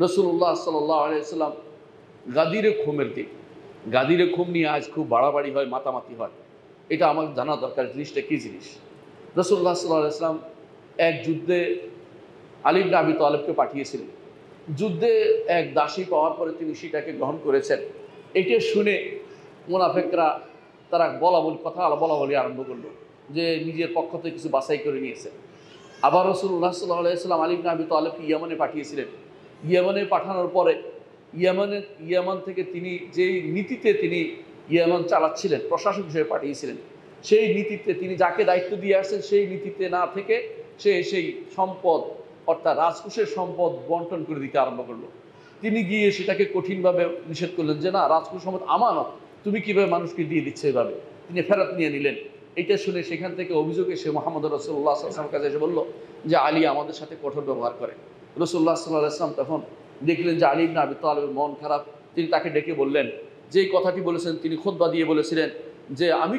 রাসূলুল্লাহ সাল্লাল্লাহু আলাইহি ওয়াসাল্লাম গাদিরে খুমের দিন, গাদিরে খুম নিয়ে আজ খুব বাড়াবাড়ি হয়, মাতামাতি হয়। এটা আমার জানা দরকার, জিনিসটা কী জিনিস। রাসূলুল্লাহ সাল্লাল্লাহু আলাইহি ওয়াসাল্লাম এক যুদ্ধে আলী ইবনে আবি তালেবকে পাঠিয়েছিলেন। যুদ্ধে এক দাসী পাওয়ার পরে তিনি সেটাকে গ্রহণ করেছেন। এটা শুনে মুনাফিকরা তারা কথা বলা বলি আরম্ভ করলো যে নিজের পক্ষ থেকে কিছু বাছাই করে নিয়েছে। আবার রাসূলুল্লাহ সাল্লাল্লাহু আলাইহি ওয়াসাল্লাম আলী ইবনে আবি তালেবকে ইয়ামানে পাঠিয়েছিলেন। ইয়ামানে পাঠানোর পরে ইয়ামান থেকে তিনি যেই নীতিতে তিনি ইয়ামান চালাচ্ছিলেন, প্রশাসক হিসেবে পাঠিয়েছিলেন, সেই নীতিতে তিনি যাকে দায়িত্ব দিয়ে আসছেন সেই নীতিতে না থেকে সে সেই সম্পদ অর্থাৎ রাজকোষের সম্পদ বন্টন করে দিতে আরম্ভ করলো। তিনি গিয়ে সেটাকে কঠিনভাবে নিষেধ করলেন যে না, রাজকোষ সম্পদ আমানত, তুমি কীভাবে মানুষকে দিয়ে দিচ্ছে এভাবে। তিনি ফেরত নিয়ে নিলেন। এটা শুনে সেখান থেকে অভিযোগ এসে মুহাম্মদ রাসূলুল্লাহ সাল্লাল্লাহু আলাইহি ওয়াসাল্লামের কাছে এসে বলল যে আলী আমাদের সাথে কঠোর ব্যবহার করে। রাসূলুল্লাহ সাল্লাল্লাহু আলাইহি ওয়াসাল্লাম তখন দেখলেন যে আলী ইবনে আবি তালেবের মন খারাপ। তিনি তাকে ডেকে বললেন, যেই কথাটি বলেছেন তিনি খুতবা দিয়ে বলেছিলেন যে আমি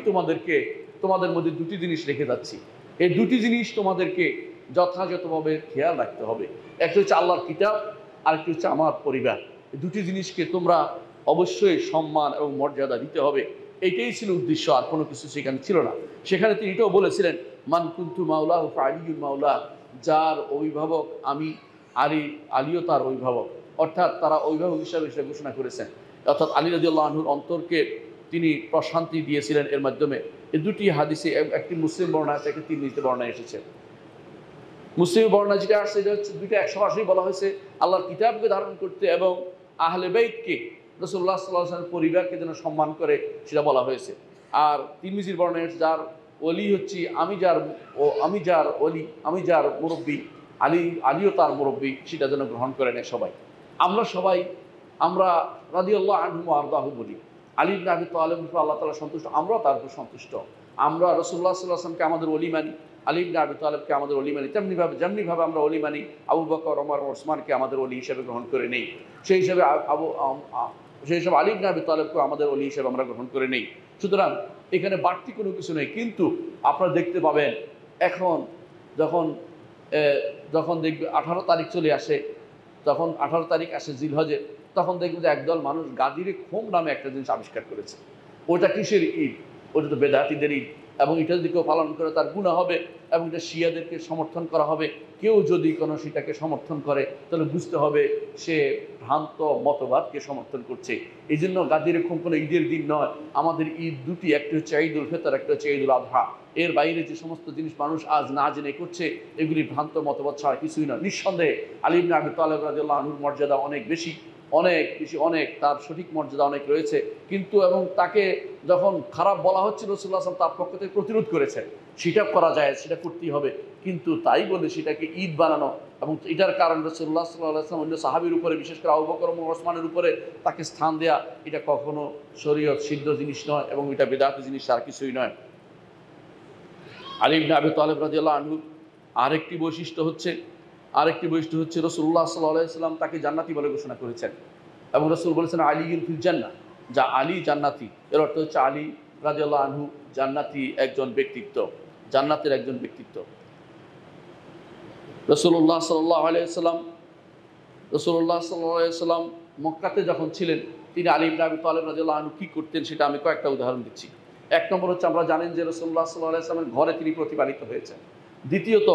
তোমাদের মধ্যে দুটি জিনিস রেখে যাচ্ছি, এই দুটি জিনিস তোমাদেরকে যথাযথভাবে খেয়াল রাখতে হবে। একটা হচ্ছে আল্লাহর কিতাব, আরেকটি হচ্ছে আমার পরিবার। এই দুটি জিনিসকে তোমরা অবশ্যই সম্মান এবং মর্যাদা দিতে হবে। এইটাই ছিল উদ্দেশ্য, আর কোনো কিছু সেখানে ছিল না। সেখানে তিনি এটাও বলেছিলেন, মান কুনতু মাওলাহু ফাআলিয়ুল মাওলা, যার অভিভাবক আমি, আলীও তার অভিভাবক। অর্থাৎ তারা অভিভাবক হিসাবে সেটা ঘোষণা করেছেন। অর্থাৎ আলী রাদিয়াল্লাহু আনহুর অন্তরকে তিনি প্রশান্তি দিয়েছিলেন এর মাধ্যমে। এই দুটি হাদিসে, একটি মুসলিম বর্ণনা আছে, একটি তিরমিজি বর্ণনা এসেছে। মুসলিম বর্ণনা যেটা আসছে এটা হচ্ছে দুইটা একসঙ্গে বলা হয়েছে, আল্লাহর কিতাবকে ধারণ করতে এবং আহলে বাইতকে, রাসূলুল্লাহ সাল্লাল্লাহু আলাইহি ওয়াসাল্লামের পরিবারকে যেন সম্মান করে সেটা বলা হয়েছে। আর তিরমিজির বর্ণনা যার ওলি হচ্ছি আমি যার মুরব্বী, আলীও তার মুরব্বী, সেটা যেন গ্রহণ করে নেয় সবাই। আমরা রাদিয়াল্লাহু আনহু ওয়া আরদাহু বলি। আলী ইবনে আবি তালেব আল্লাহ তাআলা সন্তুষ্ট, আমরাও তার উপর সন্তুষ্ট। আমরা রাসূলুল্লাহ সাল্লাল্লাহু আলাইহি ওয়াসাল্লামকে আমাদের ওলি মানি, আলী ইবনে আবি তালেবকে আমাদের ওলি মানি, যেমনিভাবে আমরা ওলি মানি আবু বকর, ওমর, ওসমানকে আমাদের ওলি হিসেবে গ্রহণ করে নেই। সেই হিসাবে আলী ইবনে আবি তালেবকে আমাদের ওলি হিসেবে আমরা গ্রহণ করে নেই। সুতরাং এখানে বাড়তি কোনো কিছু নেই। কিন্তু আপনারা দেখতে পাবেন এখন যখন দেখবে 18 তারিখ চলে আসে, তখন 18 তারিখ আসে জিলহজে, তখন দেখবে যে একদল মানুষ গাদিরে খুম নামে একটা জিনিস আবিষ্কার করেছে। ওটা কিসের ঈদ? ওটা তো বেদাতীদের ঈদ, এবং এটা যদি কেউ পালন করে তার গুনাহ হবে, এবং এটা শিয়াদেরকে সমর্থন করা হবে। কেউ যদি কোনো সেটাকে সমর্থন করে তাহলে বুঝতে হবে সে ভ্রান্ত মতবাদকে সমর্থন করছে। এই জন্য গাদিরে খুম কোনো ঈদের দিন নয়। আমাদের ঈদ দুটি, একটি হচ্ছে ঈদুল ফিতর, একটা হচ্ছে ঈদুল আযহা। এর বাইরে যে সমস্ত জিনিস মানুষ আজ না জেনে করছে, এগুলি ভ্রান্ত মতবাদ ছাড়া কিছুই না। নিঃসন্দেহে আলী ইবনে আবি তালেব রাদিয়াল্লাহু আনহুর মর্যাদা অনেক বেশি, অনেক বেশি, অনেক তার সঠিক মর্যাদা অনেক রয়েছে, কিন্তু এবং তাকে যখন খারাপ বলা হচ্ছিল রাসূলুল্লাহ সাল্লাল্লাহু আলাইহি ওয়াসাল্লাম তার পক্ষ থেকে প্রতিরোধ করেছে, সেটা করা যায়, সেটা করতেই হবে, কিন্তু তাই বলে সেটাকে ঈদ বানানো এবং এটার কারণ রাসূলুল্লাহ সাল্লাল্লাহু আলাইহি ওয়াসাল্লাম অন্য সাহাবীর উপরে, বিশেষ করে আবু বকর এবং ওসমানের উপরে তাকে স্থান দেয়া, এটা কখনো শরীয়ত সিদ্ধ জিনিস নয় এবং এটা বিদআতি জিনিস আর কিছুই নয়। আলী ইবনে আবি তালেব রাদিয়াল্লাহু আনহু আরেকটি বৈশিষ্ট্য হচ্ছে রাসূলুল্লাহ সাল্লাল্লাহু আলাইহি ওয়াসাল্লাম তাকে জান্নাতি বলে ঘোষণা করেছেন এবং রাসূল বলেছেন আলীউন ফিল জান্নাহ, যা আলী জান্নাতি, এর অর্থ হচ্ছে আলী রাদিয়াল্লাহু আনহু জান্নাতি একজন ব্যক্তিত্ব, জান্নাতের একজন ব্যক্তিত্ব। রাসূলুল্লাহ সাল্লাল্লাহু আলাইহি ওয়াসাল্লাম মক্কাতে যখন ছিলেন, তিনি আলী ইবনে আবি তালেব রাদিয়াল্লাহু আনহু কী করতেন সেটা আমি কয়েকটা উদাহরণ দিচ্ছি। এক নম্বর হচ্ছে, আমরা জানেন যে রাসূলুল্লাহ সাল্লাল্লাহু আলাইহি ওয়াসাল্লামের ঘরে তিনি প্রতিপালিত হয়েছেন। দ্বিতীয়ত,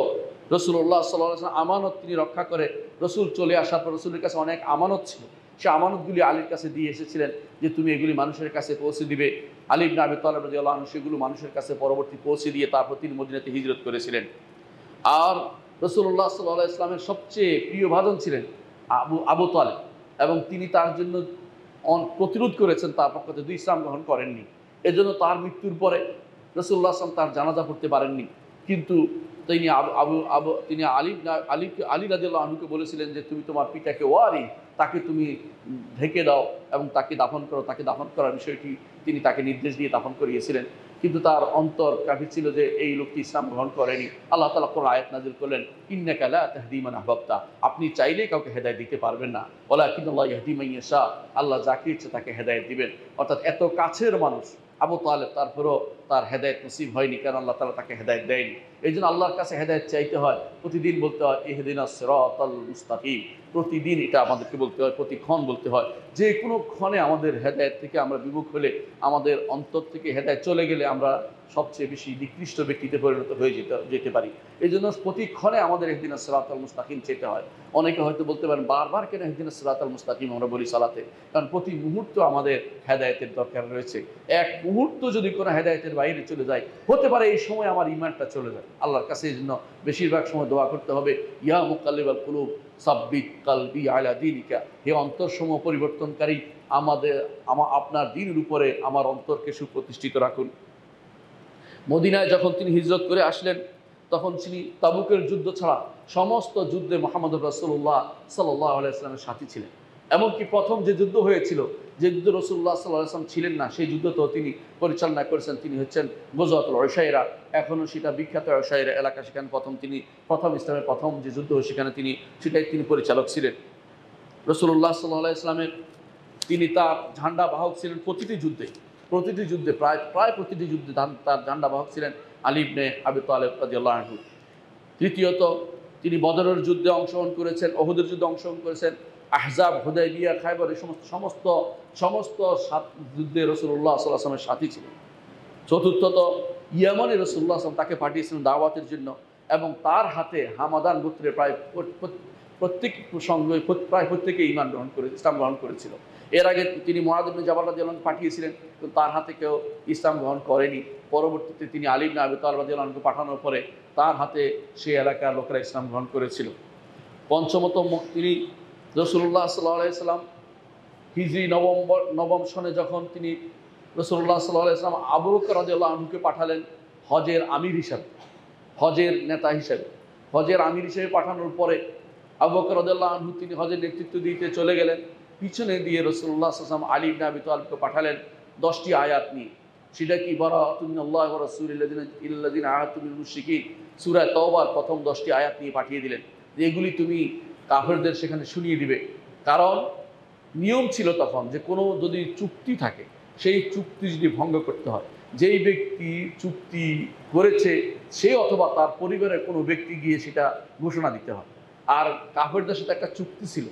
রাসূলুল্লাহ সাল্লাল্লাহু আলাইহি ওয়াসাল্লাম আমানত তিনি রক্ষা করে, রসুল চলে আসার পর রসুলের কাছে অনেক আমানত ছিল, সে আমানতগুলি আলীর কাছে দিয়ে এসেছিলেন যে তুমি এগুলি মানুষের কাছে পৌঁছে দিবে। আলী ইবনে আবি তালেব রাদিয়াল্লাহু আনহু সেগুলো মানুষের কাছে পরবর্তী পৌঁছে দিয়ে তারপর তিনি মদিনাতে হিজরত করেছিলেন। আর রাসূলুল্লাহ সাল্লাল্লাহু আলাইহি ওয়াসাল্লামের সবচেয়ে প্রিয় ভাজন ছিলেন আবু তালেব, এবং তিনি তার জন্য প্রতিরোধ করেছেন, তার পক্ষ থেকে ইসলাম গ্রহণ করেননি। এজন্য তার মৃত্যুর পরে রাসূলুল্লাহ সাল্লাল্লাহু আলাইহি ওয়াসাল্লাম তার জানাজা পড়তে পারেননি, কিন্তু তিনি আলী রাদিয়াল্লাহু আনহুকে বলেছিলেন যে তুমি তোমার পিতাকে ওয়ারি, তাকে তুমি ঢেকে দাও এবং তাকে দাফন করো, তাকে দাফন করার বিষয়টি তিনি তাকে নির্দেশ দিয়ে দাফন করিয়েছিলেন। কিন্তু তার অন্তর কাফির ছিল যে এই লোকটি ইসলাম গ্রহণ করেনি। আল্লাহ তাআলা কোরআন আয়াত নাযিল করলেন, ইন্নাকা লা তাহদি মান আহবাবতা, আপনি চাইলেই কাউকে হেদায়েত দিতে পারবেন না, ওয়ালাকিন্নাল্লাহু ইয়াহদি মান ইয়াশা, আল্লাহ যাকে ইচ্ছে তাকে হেদায়েত দিবেন। অর্থাৎ এত কাছের মানুষ আবু তালেব, তারপরেও তার হেদায়েত নসিব হয়নি, কারণ আল্লাহ তাআলা তাকে হেদায়েত দেয়নি। এই জন্য আল্লাহর কাছে হেদায়েত চাইতে হয়, প্রতিদিন বলতে হয় ইহদিনাস সিরাতাল মুস্তাকিম, প্রতিদিন এটা আমাদেরকে বলতে হয়, প্রতিক্ষণ বলতে হয়। যে কোনো ক্ষণে আমাদের হেদায়েত থেকে আমরা বিমুখ হলে, আমাদের অন্তর থেকে হেদায়েত চলে গেলে আমরা সবচেয়ে বেশি নিকৃষ্ট ব্যক্তিতে পরিণত হয়ে যেতে পারি। এই জন্য প্রতিক্ষণে আমাদের ইহদিনাস সিরাতাল মুস্তাকিম চেতে হয়। অনেকে হয়তো বলতে পারেন বারবার কেন ইহদিনাস সিরাতাল মুস্তাকিম আমরা বলি সালাতে, কারণ প্রতি মুহূর্ত আমাদের হেদায়েতের দরকার রয়েছে। এক মুহূর্ত যদি কোনো হেদায়েতের বাইরে চলে যায়, হতে পারে এই সময় আমার ঈমানটা চলে যায়। আল্লাহর কাছে এই জন্য বেশিরভাগ সময় দোয়া করতে হবে, ইয়া মুকাল্লিবাল কুলুব সাব্বিত কালবি আলা দীনিকা, হে অন্তরসমূহ পরিবর্তনকারী, আপনার দ্বীনের উপরে আমার অন্তরকে সুপ্রতিষ্ঠিত রাখুন। মদিনায় যখন তিনি হিজরত করে আসলেন, তখন তিনি তাবুকের যুদ্ধ ছাড়া সমস্ত যুদ্ধে মুহাম্মদুর রাসূলুল্লাহ সাল্লাল্লাহু আলাইহি ওয়াসাল্লামের সাথী ছিলেন। এমনকি প্রথম যে যুদ্ধ হয়েছিল, যে যুদ্ধ রাসূলুল্লাহ সাল্লাল্লাহু আলাইহি ওয়াসাল্লাম ছিলেন না, সেই যুদ্ধ তো তিনি পরিচালনা করেছেন, তিনি হচ্ছেন গজওয়াতুল উসাইরা, এখনও সেটা বিখ্যাত উসাইরা এলাকা, সেখানে প্রথম ইসলামের প্রথম যে যুদ্ধ সেখানে সেটাই তিনি পরিচালক ছিলেন। রাসূলুল্লাহ সাল্লাল্লাহু আলাইহি ওয়াসাল্লামের তিনি তার ঝান্ডা বাহক ছিলেন প্রতিটি যুদ্ধে, প্রায় প্রতিটি যুদ্ধে তার ঝান্ডা বাহক ছিলেন আলী ইবনে আবি তালেব রাদিয়াল্লাহু আনহু। তৃতীয়ত, তিনি বদরের যুদ্ধে অংশগ্রহণ করেছেন, উহুদের যুদ্ধে অংশগ্রহণ করেছেন, আহজাব, হুদায়বিয়া, খায়বর, এই সমস্ত যুদ্ধে রাসূলুল্লাহ সাল্লাল্লাহু আলাইহি ওয়াসাল্লামের সাথী ছিলেন। চতুর্থত, ইয়ামানে রাসূলুল্লাহ সাল্লাল্লাহু আলাইহি ওয়াসাল্লাম তাকে পাঠিয়েছিলেন দাওয়াতের জন্য, এবং তার হাতে হামাদান গোত্রের প্রায় প্রত্যেকে ইসলাম গ্রহণ করেছিল। এর আগে তিনি মুআয ইবনে জাবাল রাদিয়াল্লাহু আনহু পাঠিয়েছিলেন, কিন্তু তার হাতে কেউ ইসলাম গ্রহণ করেনি। পরবর্তীতে তিনি আলী ইবনে আবি তালেব রাদিয়াল্লাহু আনহু পাঠানোর পরে তার হাতে সেই এলাকার লোকেরা ইসলাম গ্রহণ করেছিল। পঞ্চমত, তিনি রাসূলুল্লাহ সাল্লাল্লাহু আলাইহি ওয়াসাল্লাম হিজরি নবম সনে যখন তিনি রাসূলুল্লাহ সাল্লাল্লাহু আলাইহি ওয়াসাল্লাম আবু বকর রাদিয়াল্লাহু আনহুকে পাঠালেন হজের আমির হিসাবে, হজের নেতা হিসাবে, হজের আমির হিসেবে পাঠানোর পরে আবু বকর রাদিয়াল্লাহু আনহু তিনি হজের নেতৃত্ব দিতে চলে গেলেন। পিছনে দিয়ে রাসূলুল্লাহ সাল্লাল্লাহু আলাইহি ওয়াসাল্লাম আলী ইবনে আবি তালেবকে পাঠালেন 10টি আয়াত নিয়ে। সেটা কি, বারাআতুম মিনাল্লাহি ওয়া রাসূলিহি ইল্লাযিনা আহাদতুম মিনাল মুশরিকিন, সূরা তাওবার প্রথম 10টি আয়াত নিয়ে পাঠিয়ে দিলেন যে এগুলি তুমি কাফেরদের সেখানে শুনিয়ে দিবে। কারণ নিয়ম ছিল তখন যে কোনো যদি চুক্তি থাকে, সেই চুক্তি যদি ভঙ্গ করতে হয়, যেই ব্যক্তি চুক্তি করেছে সে অথবা তার পরিবারের কোনো ব্যক্তি গিয়ে সেটা ঘোষণা দিতে হয়। আর কাফেরদের সাথে একটা চুক্তি ছিল,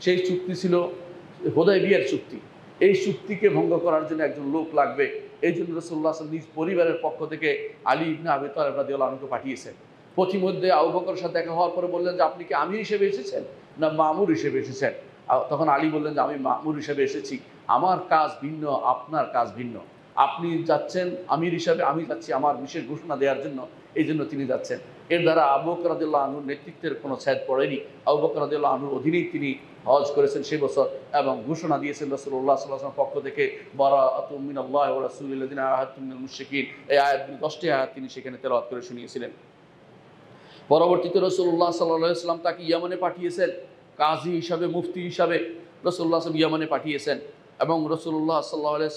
সেই চুক্তি ছিল হুদায়বিয়ার চুক্তি। এই চুক্তিকে ভঙ্গ করার জন্য একজন লোক লাগবে। এই জন্য রাসূলুল্লাহ সাল্লাল্লাহু আলাইহি ওয়াসাল্লাম নিজ পরিবারের পক্ষ থেকে আলী ইবনে আবি তালেব রাদিয়াল্লাহু আনহুকে পাঠিয়েছেন। পথিমধ্যে আবু বকরের সাথে দেখা হওয়ার পরে বললেন যে আপনি কি আমির হিসেবে এসেছেন না মামুর হিসেবে এসেছেন? তখন আলী বললেন যে আমি মামুর হিসেবে এসেছি, আমার কাজ ভিন্ন, আপনার কাজ ভিন্ন। আপনি যাচ্ছেন আমির হিসাবে, আমি যাচ্ছি আমার বিশেষ ঘোষণা দেওয়ার জন্য, এই জন্য তিনি যাচ্ছেন। এর দ্বারা আবু বকর রাদিয়াল্লাহু আনহুর নেতৃত্বের কোনো ছাদ পড়েনি। আবু বকর রাদিয়াল্লাহু আনহুর অধীনেই তিনি হজ করেছেন সেই বছর, এবং ঘোষণা দিয়েছেন রাসূলুল্লাহ সাল্লাল্লাহু আলাইহি ওয়াসাল্লাম পক্ষ থেকে বারাআতুম মিনাল্লাহি ওয়া রাসূলিল্লাযিনা আহাদতুম মিনাল মুশরিকিন। এই আয়াতগুলো 10টি আয়াত তিনি সেখানে তেলাওয়াত করে শুনিয়েছিলেন। পরবর্তীতে রাসূলুল্লাহ সাল্লাল্লাহু আলাইহি ওয়াসাল্লাম তাকে ইয়ামানে পাঠিয়েছেন কাজী হিসাবে, মুফতি হিসাবে রাসূলুল্লাহ সাল্লাল্লাহু ইয়ামানে পাঠিয়েছেন। এবং রাসূলুল্লাহ সাল্লাল্লাহু আলাইহি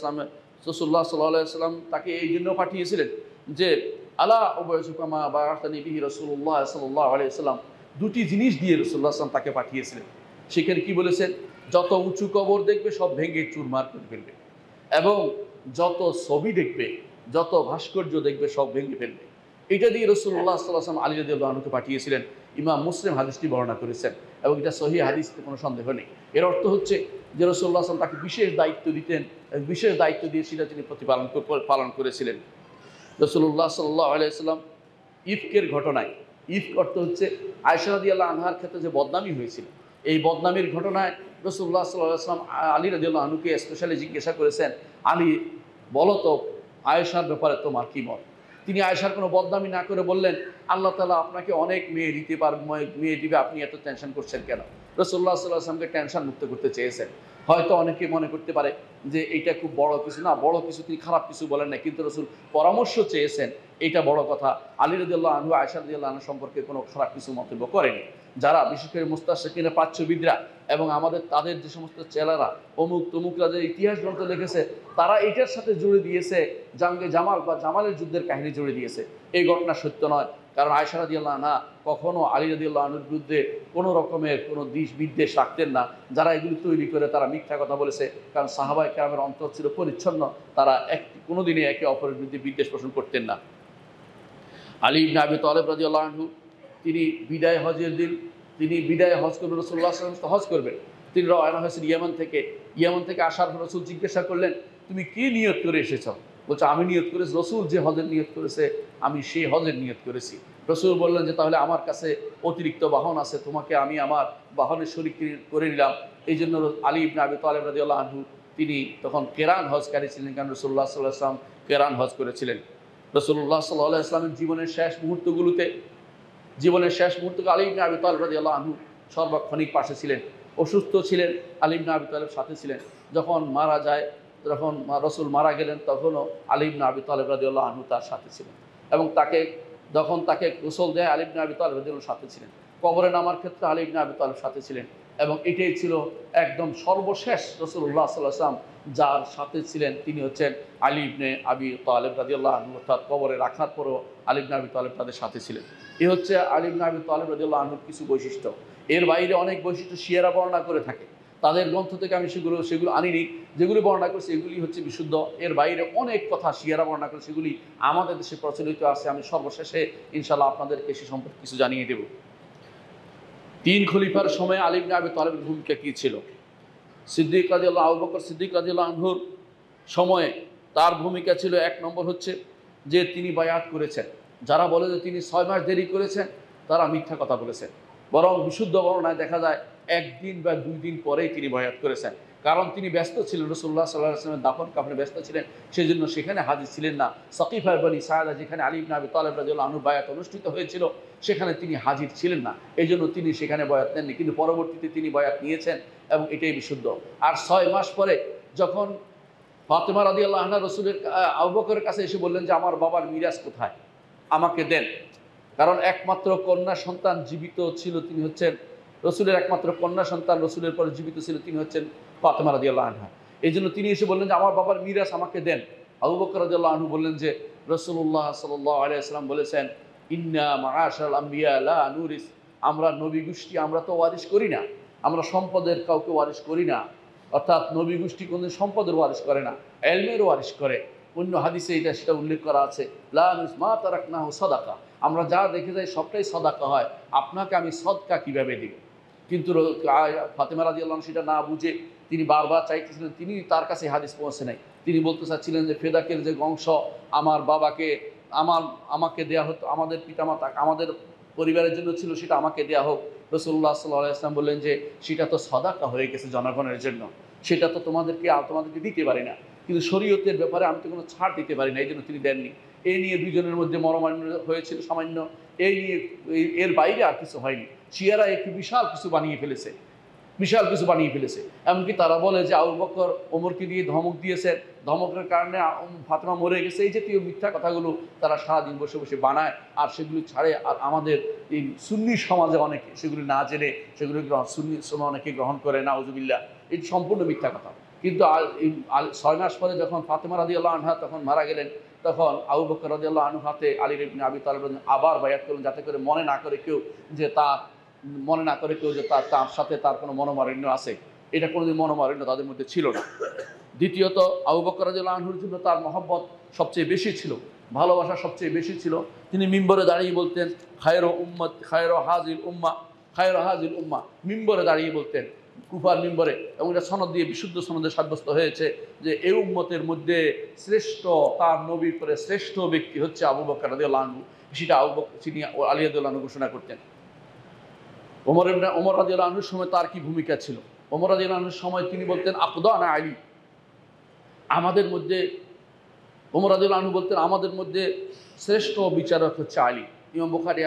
ওয়াসাল্লাম তাকে এই জন্য পাঠিয়েছিলেন যে আলা উবাইসুকা মা বাআসানি বিহি রাসূলুল্লাহ সাল্লাল্লাহু আলাইহি ওয়াসাল্লাম, দুটি জিনিস দিয়ে রাসূলুল্লাহ সাল্লাল্লাহু আলাইহি ওয়াসাল্লাম তাকে পাঠিয়েছিলেন। সেখানে কি বলেছেন? যত উঁচু কবর দেখবে সব ভেঙে চুরমার করে ফেলবে, এবং যত ছবি দেখবে, যত ভাস্কর্য দেখবে সব ভেঙে ফেলবে। এটা দিয়ে রাসূলুল্লাহ সাল্লাল্লাহু আলাইহি ওয়াসাল্লাম আলী রাদিয়াল্লাহু আনহুকে পাঠিয়েছিলেন। ইমাম মুসলিম হাদিসটি বর্ণনা করেছেন এবং এটা সহিহ হাদিসে কোনো সন্দেহ নেই। এর অর্থ হচ্ছে যে রাসূলুল্লাহ সাল্লাল্লাহু আলাইহি ওয়াসাল্লাম তাকে বিশেষ দায়িত্ব দিতেন, বিশেষ দায়িত্ব দিয়ে সেটা তিনি পালন করেছিলেন। রাসূলুল্লাহ সাল্লাল্লাহু আলাইহি ওয়াসাল্লাম ইফকের ঘটনায়, ইফক অর্থ হচ্ছে আয়েশা রাদিয়াল্লাহু আনহার ক্ষেত্রে যে বদনামি হয়েছিল, এই বদনামির ঘটনায় রাসূলুল্লাহ সাল্লাল্লাহু আলাইহি ওয়াসাল্লাম আলী রাদিয়াল্লাহু আনহুকে স্পেশালি জিজ্ঞাসা করেছেন, আলী বলো তো আয়েশার ব্যাপারে তোমার কি মত? তিনি আয়েশার কোনো বদনামি না করে বললেন, আল্লাহ তাআলা আপনাকে অনেক মেয়ে দিতে মেয়ে দিবে, আপনি এত টেনশন করছেন কেন? রাসূলুল্লাহ সাল্লাল্লাহু আলাইহি ওয়াসাল্লামকে টেনশন মুক্ত করতে চেয়েছেন। হয়তো অনেকে মনে করতে পারে যে এইটা খুব বড় কিছু না, বড় কিছু তিনি খারাপ কিছু বলেন না, কিন্তু রাসূল পরামর্শ চেয়েছেন, এটা বড় কথা। আলী রাদিয়াল্লাহু আনহু আয়েশা রাদিয়াল্লাহু আনহা সম্পর্কে কোনো খারাপ কিছু মন্তব্য করেনি। যারা বিশেষ করে মুস্তাশরিকিনা প্রাচ্যবিদরা এবং তাদের যে সমস্ত চেলারা অমুক তমুকরা যে ইতিহাস গ্রন্থ লিখেছে, তারা এটার সাথে জুড়ে দিয়েছে জাঙ্গে জামাল বা জামালের যুদ্ধের কাহিনী জুড়ে দিয়েছে। এই ঘটনা সত্য নয়, কারণ আয়েশা রাদিয়াল্লাহু আনহা কখনো আলী রাদিয়াল্লাহু আনহুর বিরুদ্ধে কোনো রকমের কোনো বিদ্বেষ রাখতেন না। যারা এগুলি তৈরি করে তারা মিথ্যা কথা বলেছে, কারণ সাহাবায়ে কেরামের অন্তর ছিল পরিচ্ছন্ন, তারা কোনোদিনই একে অপরের বিরুদ্ধে বিদ্বেষ পোষণ করতেন না। আলী ইবনে আবি তালেব রাদিয়াল্লাহু আনহু তিনি বিদায় হজের দিন তিনি বিদায় হজ করবেন, রাসূলুল্লাহ সাল্লাল্লাহু আলাইহি ওয়াসাল্লাম হজ করবেন। তিনি রওনা হয়েছেন ইয়ামান থেকে আসার পর রাসূল জিজ্ঞাসা করলেন, তুমি কি নিয়ত করে এসেছ? বলছে, আমি নিয়ত করেছি, রাসূল যে হজের নিয়ত করেছে আমি সেই হজের নিয়ত করেছি। রাসূল বললেন যে তাহলে আমার কাছে অতিরিক্ত বাহন আছে, তোমাকে আমি আমার বাহনের শরীক করে নিলাম। এই জন্য আলী ইবনে আবি তালেব রাদিয়াল্লাহু আনহু তিনি তখন কেরান হজকারী ছিলেন, কারণ রাসূলুল্লাহ সাল্লাল্লাহু আলাইহি ওয়াসাল্লাম কেরান হজ করেছিলেন। রাসূলুল্লাহ সাল্লাল্লাহু আলাইহি ওয়াসাল্লামের জীবনের শেষ মুহূর্তগুলোতে আলী ইবনে আবি তালেব রাদিয়াল্লাহু আনহু সর্বক্ষণিক পাশে ছিলেন, অসুস্থ ছিলেন, আলী ইবনে আবি তালেব সাথে ছিলেন। যখন মারা যায়, যখন রাসূল মারা গেলেন, তখনও আলী ইবনে আবি তালেব রাদিয়াল্লাহু আনহু তার সাথে ছিলেন, এবং যখন তাকে গোসল দেয় আলী ইবনে আবি তালেব রাদিয়াল্লাহু সাথে ছিলেন। কবরে নামার ক্ষেত্রে আলী ইবনে আবি তালেব সাথে ছিলেন, এবং এটাই ছিল একদম সর্বশেষ রাসূলুল্লাহ সাল্লাল্লাহু আলাইহি ওয়াসাল্লাম যার সাথে ছিলেন তিনি হচ্ছেন আলী ইবনে আবি তালেব রাদিয়াল্লাহু আনহু। অর্থাৎ কবরে রাখার পরও আলী ইবনে আবি তালেব তাদের সাথে ছিলেন। এ হচ্ছে আলী ইবনে আবি তালেব রাদিয়াল্লাহু আনহুর কিছু বৈশিষ্ট্য। এর বাইরে অনেক বৈশিষ্ট্য শিয়ারা বর্ণনা করে থাকে, তাদের গ্রন্থ থেকে আমি সেগুলো আনিনি। যেগুলি বর্ণনা করেছে এগুলি হচ্ছে বিশুদ্ধ। এর বাইরে অনেক কথা শিয়ারা বর্ণনা করে, সেগুলি আমাদের দেশে প্রচলিত আছে। আমি সর্বশেষে ইনশাআল্লাহ আপনাদেরকে সে সম্পর্কে কিছু জানিয়ে দেব। 3 খলিফার সময় আলী ইবনে আবি তালেবের ভূমিকা কী ছিল? আবু বকর সিদ্দিক রাদিয়াল্লাহু আনহুর সময়ে তার ভূমিকা ছিল, 1 নম্বর হচ্ছে যে তিনি বায়াত করেছেন। যারা বলে যে তিনি 6 মাস দেরি করেছেন, তারা মিথ্যা কথা বলেছেন। বরং বিশুদ্ধ বর্ণনায় দেখা যায় 1 দিন বা 2 দিন পরেই তিনি বায়াত করেছেন, কারণ তিনি ব্যস্ত ছিলেন, রাসূলুল্লাহ সাল্লাল্লাহু আলাইহি ওয়াসাল্লামের দাফন কাফনে ব্যস্ত ছিলেন, সেজন্য সেখানে হাজির ছিলেন না। সাকিফা বনি সাআদা, যেখানে আলী ইবনে আবি তালেব রাদিয়াল্লাহু আনহু বায়াত অনুষ্ঠিত হয়েছিল, সেখানে তিনি হাজির ছিলেন না, এই জন্য তিনি সেখানে বায়াত নেননি। কিন্তু পরবর্তীতে তিনি বায়াত নিয়েছেন, এবং এটাই বিশুদ্ধ। আর 6 মাস পরে যখন ফাতেমা রাদিয়াল্লাহু আনহা আবু বকরের কাছে এসে বললেন যে আমার বাবার মিরাজ কোথায়, আমাকে দেন। কারণ একমাত্র কন্যা সন্তান জীবিত ছিল, তিনি হচ্ছেন রসুলের একমাত্র কন্যা সন্তান, রসুলের পরে জীবিত ছিল, তিনি হচ্ছেন ফাতেমা রাদিয়াল্লাহু আনহা। এই জন্য তিনি এসে বললেন যে আমার বাবার মিরাজ আমাকে দেন। আবু বকর রাদিয়াল্লাহু আনহু বললেন যে রাসূলুল্লাহ সাল্লাল্লাহু আলাইহি ওয়াসাল্লাম বলেছেন, ইন্না মাআশারাল আম্বিয়া লা নুরিস, আমরা নবী গোষ্ঠী আমরা তো ওয়ারিশ করি না, আমরা সম্পদের কাউকে ওয়ারিশ করি না। অর্থাৎ নবী গোষ্ঠী কোন সম্পদের ওয়ারিশ করে না, ইলমের ওয়ারিশ করে। অন্য হাদিসে সেটা উল্লেখ করা আছে, লা নুরিস মা তারাকনাহু সাদাকা, আমরা যা রেখে যাই সবটাই সাদাকা হয়, আপনাকে আমি সদকা কিভাবে দিব? কিন্তু ফাতেমা রাদিয়াল্লাহু আনহা সেটা না বুঝে তিনি বারবার চাইতেছিলেন, তিনি তার কাছে হাদিস পৌঁছে নাই। তিনি বলতে চাচ্ছিলেন যে ফেদাকের যে অংশ আমার বাবাকে আমাকে দেয়া হতো, আমাদের পিতামাতা আমাদের পরিবারের জন্য ছিল, সেটা আমাকে দেয়া হোক। রাসূলুল্লাহ সাল্লাল্লাহু আলাইহি ওয়াসাল্লাম বললেন যে সেটা তো সাদাকা হয়ে গেছে জনগণের জন্য, সেটা তো তোমাদেরকে দিতে পারি না, কিন্তু শরীয়তের ব্যাপারে আমি তো কোনো ছাড় দিতে পারি না, এই জন্য তিনি দেননি। এই নিয়ে দুইজনের মধ্যে মনোমালিন্য হয়েছিল সামান্য, এই নিয়ে এর বাইরে আর কিছু হয়নি। শিয়ারা একটি বিশাল কিছু বানিয়ে ফেলেছে, বিশাল কিছু বানিয়ে ফেলেছে। এমনকি তারা বলে যে আবু বকর ওমরকে দিয়ে ধমক দিয়েছেন, ধমকের কারণে ফাতেমা মরে গেছে। এই জাতীয় মিথ্যা কথাগুলো তারা সারাদিন বসে বসে বানায় আর সেগুলি ছাড়ে। আর আমাদের এই সুন্নি সমাজে অনেকে সেগুলি না জেনে সেগুলি সুন্নি অনেকে গ্রহণ করে, নাউজুবিল্লাহ। এটি সম্পূর্ণ মিথ্যা কথা। কিন্তু 6 মাস পরে যখন ফাতেমা রাদিয়াল্লাহু আনহা তখন মারা গেলেন, তখন আবু বকর রাদিয়াল্লাহু আনহু হাতে আলী ইবনে আবি তালিব আবার বায়াত করলেন, যাতে করে মনে না করে কেউ যে তার সাথে তার কোনো মনোমালিন্য আছে। এটা কোনোদিন মনোমালিন্য তাদের মধ্যে ছিল না। দ্বিতীয়ত, আবু বকর রাদিয়াল্লাহু আনহুর জন্য তার মহব্বত সবচেয়ে বেশি ছিল, ভালোবাসা সবচেয়ে বেশি ছিল। তিনি মিম্বরে দাঁড়িয়ে বলতেন খায়রু উম্মত খায়রু হাযিল উম্মা, খায়রু হাযিল উম্মা, মিম্বরে দাঁড়িয়ে বলতেন, কুফার মিম্বরে। এবং এটা সনদ দিয়ে বিশুদ্ধ সনদে সাব্যস্ত হয়েছে যে এই উম্মতের মধ্যে শ্রেষ্ঠ, তার নবীর পরে শ্রেষ্ঠ ব্যক্তি হচ্ছে আবু বকর রাদিয়াল্লাহু আনহু। সেটা আবু বকর তিনি আলী রাদিয়াল্লাহু আনহু ঘোষণা করতেন। ওমর রাদিয়াল্লাহু আনহুর সময় তার কি ভূমিকা ছিল? ওমর রাদিয়াল্লাহু আনহুর সময় তিনি বলতেন আকদানা আলী, আমাদের মধ্যে, ওমর রাদিয়াল্লাহু আনহু বলতেন আমাদের মধ্যে শ্রেষ্ঠ বিচারক হচ্ছে আলী। ইমাম বুখারী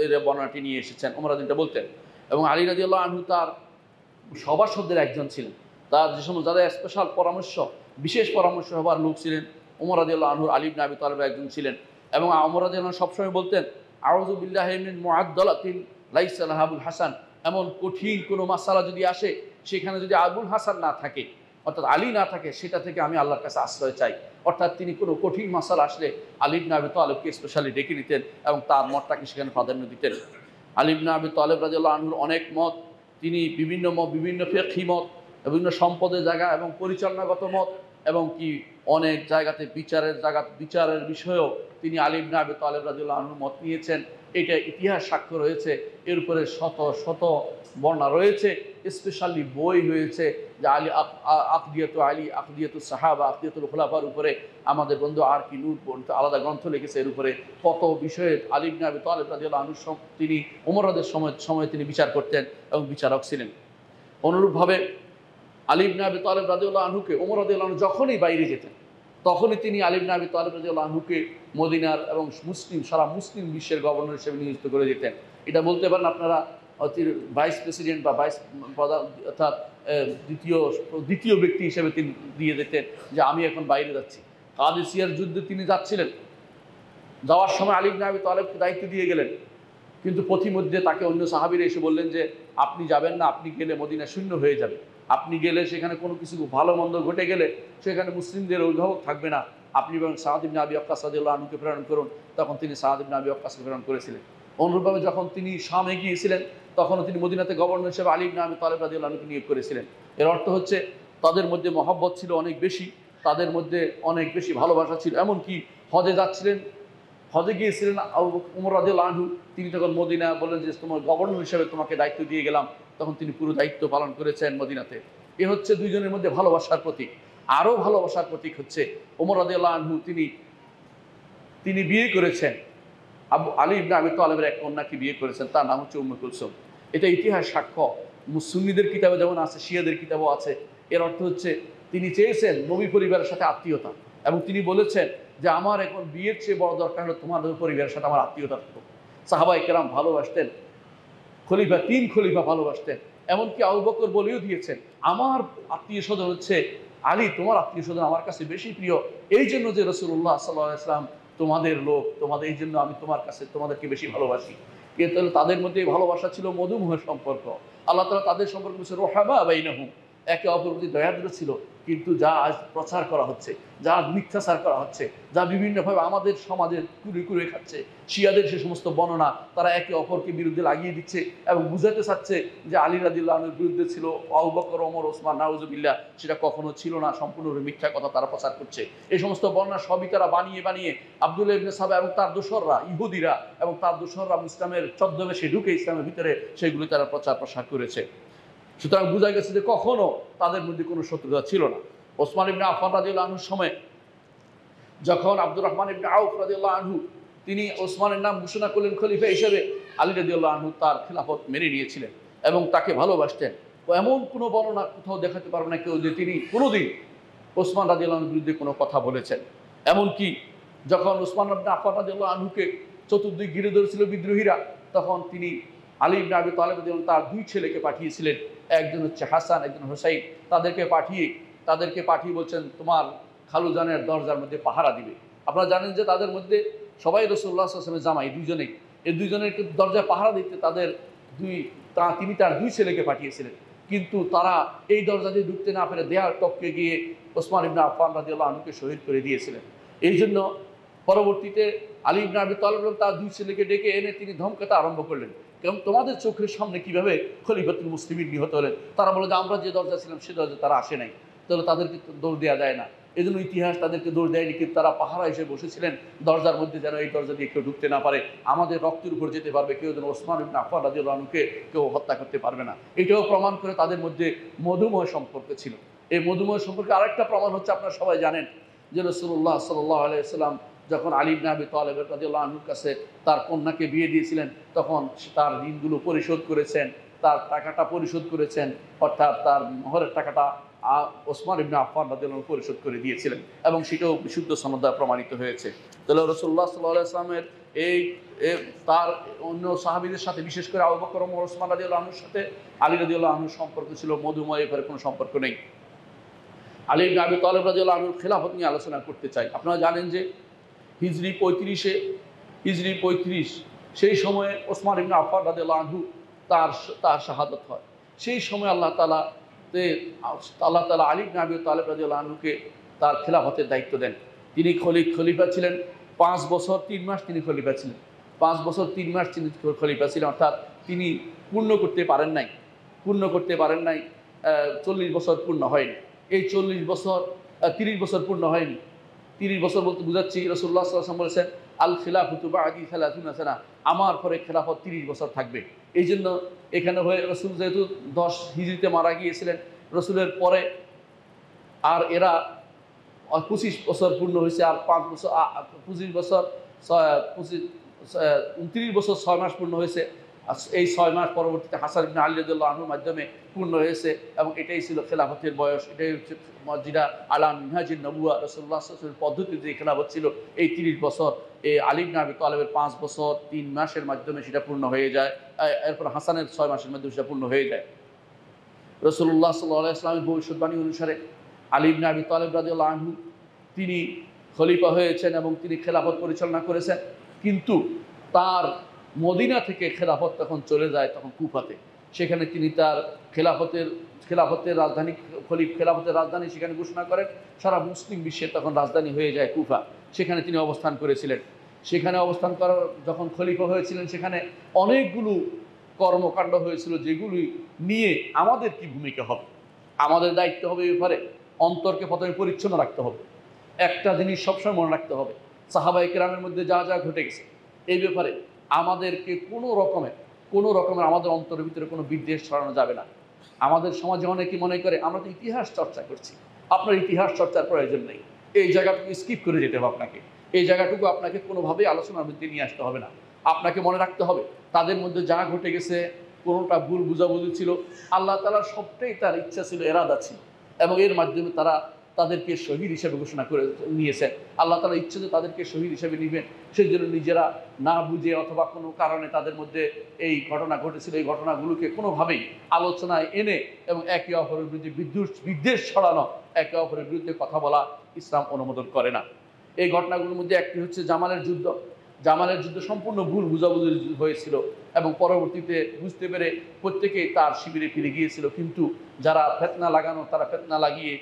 এর বর্ণনাটি নিয়ে এসেছেন, ওমর রাদিয়াল্লাহু বলতেন। এবং আলী রাদিয়াল্লাহু আনহু তার সভাসদদের একজন ছিলেন। তার যে সমস্ত যারা স্পেশাল পরামর্শ, বিশেষ পরামর্শ হবার লোক ছিলেন, ওমর রাদিয়াল্লাহু আনহু আলী ইবনে আবি তালিব একজন ছিলেন। এবং ওমর রাদিয়াল্লাহু আনহু সবসময় বলতেন আউযু বিল্লাহি মিন মুআদ্দালাতিন লাইসা লাহা আবুল হাসান, এমন কঠিন কোনো মাসালা যদি আসে সেখানে যদি আবুল হাসান না থাকে, অর্থাৎ আলী না থাকে, সেটা থেকে আমি আল্লাহর কাছে আশ্রয় চাই। অর্থাৎ তিনি কোনো কঠিন মাসালা আসলে আলী ইবনে আবি তালিবকে স্পেশালি ডেকে নিতেন এবং তার মতটাকে সেখানে প্রাধান্য দিতেন। আলী ইবনে আবি তালিব রাদিয়াল্লাহু আনহুর অনেক মত, তিনি বিভিন্ন ফিকহি মত, বিভিন্ন সম্পদের জায়গা এবং পরিচালনাগত মত, এবং কি অনেক জায়গাতে বিচারের বিষয়েও তিনি আলী ইবনে আবি তালিব রাদিয়াল্লাহু আনহুর মত নিয়েছেন। এটা ইতিহাস সাক্ষ্য রয়েছে, এর উপরে শত শত বর্ণনা রয়েছে, স্পেশালি বই হয়েছে যে আলী আকদিয়াতু আলী, আকদিয়াতু সাহাবা, আকদিয়াতুল খুলাফার উপরে আমাদের বন্ধু আর কি নূর আলাদা গ্রন্থ লিখেছে। এর উপরে কত বিষয়ে আলী ইবনে আবি তালিব রাদিয়াল্লাহু আনহু তিনি ওমর রাদিয়াল্লাহু সময় তিনি বিচার করতেন এবং বিচারক ছিলেন। অনুরূপভাবে আলী ইবনে আবি তালিব রাদিয়াল্লাহু আনহুকে ওমর রাদিয়াল্লাহু আনহু যখনই বাইরে যেতেন তখনই তিনি আলী ইবনে আবি তালিব রাদিয়াল্লাহু আনহুকে মদিনার এবং সারা মুসলিম বিশ্বের গভর্নর হিসেবে নিযুক্ত করে দিতেন। এটা বলতে পারেন আপনারা ভাইস প্রেসিডেন্ট বা অর্থাৎ দ্বিতীয় ব্যক্তি হিসেবে তিনি দিয়ে দিতেন যে আমি এখন বাইরে যাচ্ছি। কাদেসিয়ার যুদ্ধে তিনি যাচ্ছিলেন, যাওয়ার সময় আলী ইবনে আবি তালিবকে দায়িত্ব দিয়ে গেলেন, কিন্তু পথিমধ্যে তাকে অন্য সাহাবীরা এসে বললেন যে আপনি যাবেন না, আপনি গেলে মদিনা শূন্য হয়ে যাবে, আপনি গেলে সেখানে কোনো কিছু ভালো মন্দ ঘটে গেলে সেখানে মুসলিমদের অভিভাবক থাকবে না, আপনি এবং সাদ ইবনে আবি ওয়াক্কাস রাদিয়াল্লাহু আনহুকে প্রেরণ করুন। তখন তিনি সাদ ইবনে আবি ওয়াক্কাসকে প্রেরণ করেছিলেন। অনুরূপভাবে যখন তিনি শামে গিয়েছিলেন তখনও তিনি মদিনাতে গভর্নর হিসেবে আলী ইবনে আবি তালিব রাদিয়াল্লাহু আনহুকে নিয়োগ করেছিলেন। এর অর্থ হচ্ছে তাদের মধ্যে মহব্বত ছিল অনেক বেশি, তাদের মধ্যে অনেক বেশি ভালোবাসা ছিল। এমনকি হজে যাচ্ছিলেন, হজে গিয়েছিলেন ওমর রাদিয়াল্লাহু আনহু, তিনি তখন মদিনা বললেন যে তোমার গভর্নর হিসেবে তোমাকে দায়িত্ব দিয়ে গেলাম, তখন তিনি পুরো দায়িত্ব পালন করেছেন মদিনাতে। এ হচ্ছে দুইজনের মধ্যে ভালোবাসার প্রতীক। আরও ভালোবাসার প্রতীক হচ্ছে ওমর রাদিয়াল্লাহু আনহু তিনি বিয়ে করেছেন আলী ইবনে আবি তালিবের এক কন্যাকে বিয়ে করেছেন, তার নাম হচ্ছে উম্মে কুলসুম। এটা ইতিহাস সাক্ষ্য, সুন্নিদের কিতাবে যেমন আছে, শিয়াদের কিতাবও আছে। এর অর্থ হচ্ছে তিনি চেয়েছেন নবী পরিবারের সাথে আত্মীয়তা, এবং তিনি বলেছেন যে আমার এখন বিয়ের চেয়ে বড় দরকার হলো তোমাদের পরিবারের সাথে আমার আত্মীয়তা থাকতো। সাহাবায়ে কেরাম ভালোবাসতেন, তিন খলিফা ভালোবাসতেন। এমনকি আবু বকর বলেও দিয়েছেন আমার আত্মীয় স্বজন হচ্ছে আলী, তোমার আত্মীয় স্বজন আমার কাছে বেশি প্রিয়, এই জন্য যে রাসূলুল্লাহ সাল্লাল্লাহু আলাইহি ওয়াসাল্লাম তোমাদের লোক, এই জন্য আমি তোমাদেরকে বেশি ভালোবাসি। কিন্তু তাদের মধ্যে ভালোবাসা ছিল মধুময় সম্পর্ক। আল্লাহ তাআলা তাদের সম্পর্ক বলছে রুহামা বাইনাহুম, একে অপরের প্রতি দয়াদ্র ছিল। কিন্তু যা আজ প্রচার করা হচ্ছে, যা মিথ্যাচার করা হচ্ছে, যা বিভিন্নভাবে আমাদের সমাজে কুড়ে খাচ্ছে, শিয়াদের সে সমস্ত বর্ণনা তারা একে অপরকে বিরুদ্ধে লাগিয়ে দিচ্ছে এবং বুঝাতে চাচ্ছে যে আলী রাদিয়াল্লাহু আনহুর বিরুদ্ধে ছিল আবু বকর, ওমর, ওসমান, নাউজুবিল্লাহ, সেটা কখনো ছিল না, সম্পূর্ণরূপে মিথ্যা কথা তারা প্রচার করছে। এই সমস্ত বর্ণনা সবই তারা বানিয়ে আব্দুল্লাহ ইবনে সাবা এবং তার দোসররা, ইহুদিরা এবং তার দোসররা ইসলামের ছদ্মবেশে ঢুকে ইসলামের ভিতরে সেগুলি তারা প্রসার করেছে। সুতরাং বোঝা গেছে যে কখনো তাদের মধ্যে কোনো শত্রুতা ছিল না। ওসমান ইবনে আফফান রাদিয়াল্লাহু আনহুর সময় যখন আব্দুর রহমান ইবনে আউফ রাদিয়াল্লাহু আনহু তিনি ওসমানের নাম ঘোষণা করলেন খলিফা হিসেবে, আলী রাদিয়াল্লাহু আনহু তার খিলাফত মেনে নিয়েছিলেন এবং তাকে ভালোবাসতেন। এমন কোনো বর্ণনা কোথাও দেখাতে পারবে না কেউ যে তিনি কোনোদিন ওসমান রাদিয়াল্লাহু আনহুর বিরুদ্ধে কোনো কথা বলেছেন। এমনকি যখন ওসমান ইবনে আফফান রাদিয়াল্লাহু আনহুকে চতুর্দিক ঘিরে ধরেছিল বিদ্রোহীরা, তখন তিনি আলী ইবনে আবি তালিব রাদিয়াল্লাহু তার দুই ছেলেকে পাঠিয়েছিলেন, একজন হচ্ছে হাসান, একজন হোসাইন, তাদেরকে পাঠিয়ে বলছেন তোমার খালুজানের দরজার মধ্যে পাহারা দিবে। আপনারা জানেন যে তাদের মধ্যে সবাই রাসূলুল্লাহ সাল্লাল্লাহু আলাইহি ওয়াসাল্লামের জামাই, দুইজনেই। এই দুইজনের দরজায় পাহারা দিতে তিনি তার দুই ছেলেকে পাঠিয়েছিলেন। কিন্তু তারা এই দরজা দিয়ে ঢুকতে না পেরে দেয়াল টপকে গিয়ে ওসমান ইবনে আফফান রাদিয়াল্লাহু আনহুকে শহীদ করে দিয়েছিলেন। এই জন্য পরবর্তীতে আলী ইবনে আবি তালেব তার দুই ছেলেকে ডেকে এনে তিনি ধমকাতে আরম্ভ করলেন, কারণ তোমাদের চোখের সামনে কিভাবে খলিফাতুল মুসলিমিন নিহত হলেন। তারা বলে যে আমরা যে দরজা ছিলাম সে দরজা তারা আসে নাই, তাহলে তাদেরকে দৌড় দেওয়া যায় না। এই জন্য ইতিহাস তাদেরকে দৌড় দেয়নি, কিন্তু তারা পাহারা এসে বসেছিলেন দরজার মধ্যে, যেন এই দরজা দিয়ে কেউ ঢুকতে না পারে, আমাদের রক্তের উপর যেতে পারবে, কেউ যেন ওসমান ইবনে আফফান রাদিয়াল্লাহু আনহুকে কেউ হত্যা করতে পারবে না। এটাও প্রমাণ করে তাদের মধ্যে মধুময় সম্পর্ক ছিল। এই মধুময় সম্পর্কে আরেকটা প্রমাণ হচ্ছে, আপনারা সবাই জানেন যে রাসূলুল্লাহ সাল্লাল্লাহু আলাইহি ওয়াসাল্লাম যখন আলী ইবনে আবি তালেব রাদিয়াল্লাহু আনহুর কাছে তার কন্যাকে বিয়ে দিয়েছিলেন, তখন তার ঋণগুলো পরিশোধ করেছেন, তার টাকাটা পরিশোধ করেছেন, অর্থাৎ তার মোহরের টাকাটা ওসমান ইবনে আফফান রাদিয়াল্লাহু আনহু পরিশোধ করে দিয়েছিলেন, এবং সেটাও বিশুদ্ধ সনদ দ্বারা প্রমাণিত হয়েছে। তাহলে রাসূলুল্লাহ সাল্লাল্লাহু আলাইহি ওয়াসাল্লামের তার অন্য সাহাবীদের সাথে, বিশেষ করে আবু বকর ওমর ওসমান রাদিয়াল্লাহু আনহুর সাথে আলী রাদিয়াল্লাহু আনহুর সম্পর্ক ছিল মধুময়, এর কোনো সম্পর্ক নেই। আলী ইবনে আবি তালেব রাদিয়াল্লাহু আনহুর খেলাফত নিয়ে আলোচনা করতে চাই। আপনারা জানেন যে হিজরি 35 সেই সময়ে ওসমান ইবনে আফফান রাদিয়াল্লাহু আনহু তার শাহাদাত হয়। সেই সময় আল্লাহ তাআলা আলী ইবনে আবি তালেব রাদিয়াল্লাহু আনহুকে তার খেলাফতের দায়িত্ব দেন। তিনি খলিফা ছিলেন 5 বছর 3 মাস। তিনি খলিফা ছিলেন 5 বছর 3 মাস তিনি খলিফা ছিলেন, অর্থাৎ তিনি পূর্ণ করতে পারেন নাই 40 বছর পূর্ণ হয়নি। এই 30 বছর পূর্ণ হয়নি। 30 বছর বলতে বুঝাচ্ছি, রাসূলুল্লাহ সাল্লাল্লাহু আলাইহি ওয়াসাল্লাম বলেছেন আল খিলাফাতু বা'দি 30 সানা, আমার পরে খেলাফত 30 বছর থাকবে। এই জন্য এখানে রাসূল যেহেতু 10 হিজরিতে মারা গিয়েছিলেন, রাসূলের পরে আর এরা 25 বছর পূর্ণ হয়েছে, আর 5 বছর 29 বছর 6 মাস পূর্ণ হয়েছে। এই 6 মাস পরবর্তীতে হাসান ইবনে আলী রাদিয়াল্লাহু আনহুর মাধ্যমে পূর্ণ হয়েছে, এবং এটাই ছিল খেলাফতের বয়স। এটাই হচ্ছে যেটা আলা মিনহাজিন নবুয়া, রাসূলুল্লাহ সাল্লাল্লাহু আলাইহি ওয়াসাল্লামের পদ্ধতিতে যে খেলাফত ছিল এই 30 বছর, এই আলী ইবনে আবি তালেবের 5 বছর 3 মাসের মাধ্যমে সেটা পূর্ণ হয়ে যায়। এরপর হাসানের 6 মাসের মাধ্যমে সেটা পূর্ণ হয়ে যায়। রাসূলুল্লাহ সাল্লাল্লাহু আলাইহি ওয়াসাল্লামের ভবিষ্যৎবাণী অনুসারে আলী ইবনে আবি তালেব রাদিয়াল্লাহু আনহু তিনি খলিফা হয়েছেন এবং তিনি খেলাফত পরিচালনা করেছেন, কিন্তু তার মদিনা থেকে খেলাফত তখন চলে যায় তখন কুফাতে। সেখানে তিনি তার খেলাফতের রাজধানী সেখানে ঘোষণা করেন। সারা মুসলিম বিশ্বের তখন রাজধানী হয়ে যায় কুফা। সেখানে তিনি অবস্থান করেছিলেন। সেখানে অবস্থান করার যখন খলিফা হয়েছিলেন, সেখানে অনেকগুলো কর্মকাণ্ড হয়েছিল, যেগুলি নিয়ে আমাদের কি ভূমিকা হবে, আমাদের দায়িত্ব হবে। এই ব্যাপারে অন্তরকে প্রথমে পরিচ্ছন্ন রাখতে হবে। একটা জিনিস সবসময় মনে রাখতে হবে, সাহাবায়ে কেরামের মধ্যে যা যা ঘটে গেছে, এই ব্যাপারে আমাদেরকে কোনো রকমের আমাদের অন্তরের ভিতরে কোনো বিদ্বেষ ছড়ানো যাবে না। আমাদের সমাজে অনেকে মনে করে আমরা তো ইতিহাস চর্চা করছি, আপনার ইতিহাস চর্চার প্রয়োজন নেই। এই জায়গাটুকু স্কিপ করে যেতে হবে আপনাকে। এই জায়গাটুকু আপনাকে কোনোভাবেই আলোচনার মধ্যে নিয়ে আসতে হবে না। আপনাকে মনে রাখতে হবে তাদের মধ্যে যা ঘটে গেছে কোনোটা ভুল বুঝাবুঝি ছিল। আল্লাহ তাআলার সবটাই তার ইচ্ছা ছিল, এরাদা ছিল, এবং এর মাধ্যমে তাদেরকে শহীদ হিসেবে ঘোষণা করে নিয়েছেন। আল্লাহ তাআলা ইচ্ছে যে তাদেরকে শহীদ হিসেবে নেবেন, সেই জন্য নিজেরা না বুঝে অথবা কোনো কারণে তাদের মধ্যে এই ঘটনা ঘটেছিল, এই ঘটনাগুলোকে কোনোভাবেই আলোচনায় এনে এবং একে অপরের বিরুদ্ধে বিদ্বেষ ছড়ানো, একে অপরের বিরুদ্ধে কথা বলা ইসলাম অনুমোদন করে না। এই ঘটনাগুলোর মধ্যে একটি হচ্ছে জামালের যুদ্ধ। সম্পূর্ণ ভুল বুঝাবুঝি হয়েছিল, এবং পরবর্তীতে বুঝতে পেরে প্রত্যেকেই তার শিবিরে ফিরে গিয়েছিল। কিন্তু যারা ফিতনা লাগানো, তারা ফিতনা লাগিয়ে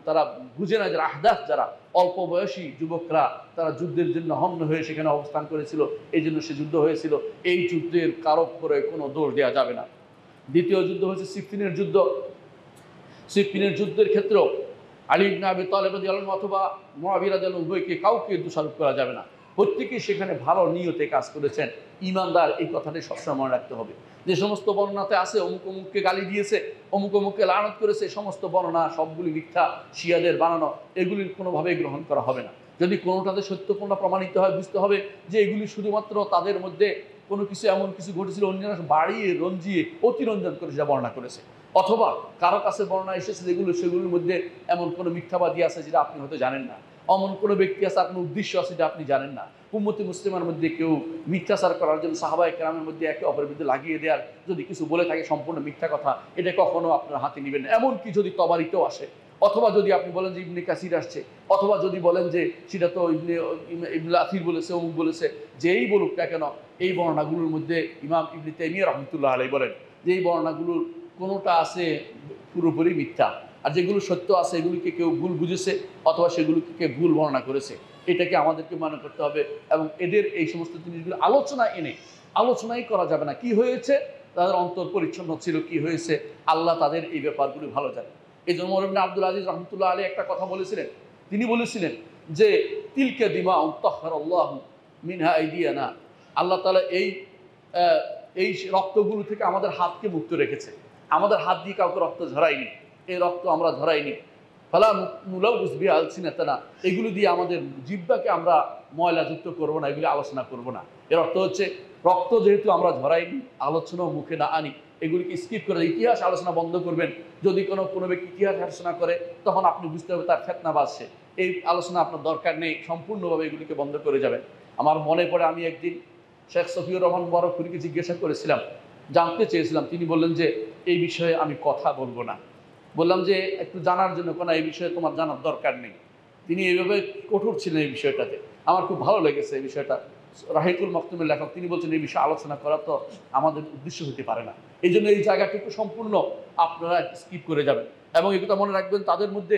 তারা বুঝে না, যারা আহদাস, যারা অল্প বয়সী যুবকরা, তারা যুদ্ধের জন্য হন্য হয়ে সেখানে অবস্থান করেছিল। এই জন্য সে যুদ্ধ হয়েছিল। এই যুদ্ধের কারো করে কোনো দোষ দেওয়া যাবে না। দ্বিতীয় যুদ্ধ হচ্ছে সিফিনের যুদ্ধ। সিফিনের যুদ্ধের ক্ষেত্রেও আলী ইবনে আবি তালেব রাদিয়াল্লাহু আনহু অথবা মুআবিয়া রাদিয়াল্লাহু আনহু উভয়কে কাউকে দোষারোপ করা যাবে না। প্রত্যেকেই সেখানে ভালো নিয়তে কাজ করেছেন। ইমানদার এই কথাটি সবসময় মনে রাখতে হবে। যে সমস্ত বর্ণনাতে আছে অমুক অমুককে গালি দিয়েছে, অমুক অমুককে লানত করেছে, সমস্ত বর্ণনা সবগুলি মিথ্যা, শিয়াদের বানানো, এগুলির কোনোভাবেই গ্রহণ করা হবে না। যদি কোনোটাতে সত্যপূর্ণ প্রমাণিত হয়, বুঝতে হবে যে এগুলি শুধুমাত্র তাদের মধ্যে কোনো কিছু এমন কিছু ঘটেছিল, অন্যরা বাড়িয়ে রঞ্জিয়ে অতিরঞ্জন করে যা বর্ণনা করেছে, অথবা কারো কাছে বর্ণনা এসেছে সেগুলির মধ্যে এমন কোনো মিথ্যাবাদী আছে যেটা আপনি হয়তো জানেন না। অমন কোনো ব্যক্তি আছে, আপনার উদ্দেশ্য আছে যে আপনি জানেন না। উম্মতি মুসলিমের মধ্যে কেউ মিথ্যাচার করার জন্য সাহাবায়ে কেরামের মধ্যে একে অপরের বিরুদ্ধে লাগিয়ে দেওয়ার যদি কিছু বলে থাকে সম্পূর্ণ মিথ্যা কথা, এটা কখনো আপনার হাতে নেবেন না। এমনকি যদি তবারিতেও আসে, অথবা যদি আপনি বলেন যে ইবনে কাসির আসছে, অথবা যদি বলেন যে সেটা তো ইবনে আসির বলেছে, অমুক বলেছে, যেই বলুক না কেন, এই বর্ণনাগুলোর মধ্যে ইমাম ইবনে তাইমিয়া রাহমাতুল্লাহ আলাইহি বলেন যে এই বর্ণনাগুলোর কোনোটা আছে পুরোপুরি মিথ্যা, আর যেগুলো সত্য আছে এগুলিকে কেউ ভুল বুঝেছে অথবা সেগুলিকে কেউ ভুল বর্ণনা করেছে। এটাকে আমাদেরকে মনে করতে হবে এবং এদের এই সমস্ত জিনিসগুলো আলোচনা এনে আলোচনাই করা যাবে না। কি হয়েছে, তাদের অন্তর পরিচ্ছন্ন ছিল, কি হয়েছে আল্লাহ তাদের এই ব্যাপারগুলি ভালো জানেন। এই জন্য ওমর ইবনে আব্দুল আজিজ রহমতুল্লাহ আলাইহি একটা কথা বলেছিলেন, তিনি বলেছিলেন যে তিলকা দিমাউন তাহহারাল্লাহু মিনহা আইদিয়ানা, আল্লাহ তাআলা এই রক্তগুলো থেকে আমাদের হাতকে মুক্ত রেখেছে। আমাদের হাত দিয়ে কাউকে রক্ত ঝরাইনি, এই রক্ত আমরা ঝরাইনি। ফালা নুলাউস বিহা আলসিনাতানা, এগুলো দিয়ে আমাদের জিহ্বাকে আমরা ময়লাযুক্ত করবো না, এগুলি আলোচনা করবো না। এর অর্থ হচ্ছে রক্ত যেহেতু আমরা ঝরাইনি, আলোচনাও মুখে না আনি, এগুলিকে স্কিপ করে ইতিহাস আলোচনা বন্ধ করবেন। যদি কোনো ব্যক্তি ইতিহাস আলোচনা করে তখন আপনি বুঝতে হবে তার ফিতনা বাজছে, এই আলোচনা আপনার দরকার নেই, সম্পূর্ণভাবে এগুলিকে বন্ধ করে যাবেন। আমার মনে পড়ে আমি একদিন শেখ সফিউর রহমান বরফুরিকে জিজ্ঞাসা করেছিলাম, জানতে চেয়েছিলাম, তিনি বললেন যে এই বিষয়ে আমি কথা বলবো না। বললাম যে একটু জানার জন্য, কোনো এই বিষয়ে তোমার জানার দরকার নেই। তিনি এইভাবে কঠোর ছিলেন এই বিষয়টাতে, আমার খুব ভালো লেগেছে এই বিষয়টা। রাহিকুল মাকতুমের লেখক তিনি বলছেন এই বিষয়ে আলোচনা করা তো আমাদের উদ্দেশ্য হতে পারে না, এই জন্য এই জায়গাটুকু সম্পূর্ণ আপনারা স্কিপ করে যাবেন। এবং এই কথা মনে রাখবেন, তাদের মধ্যে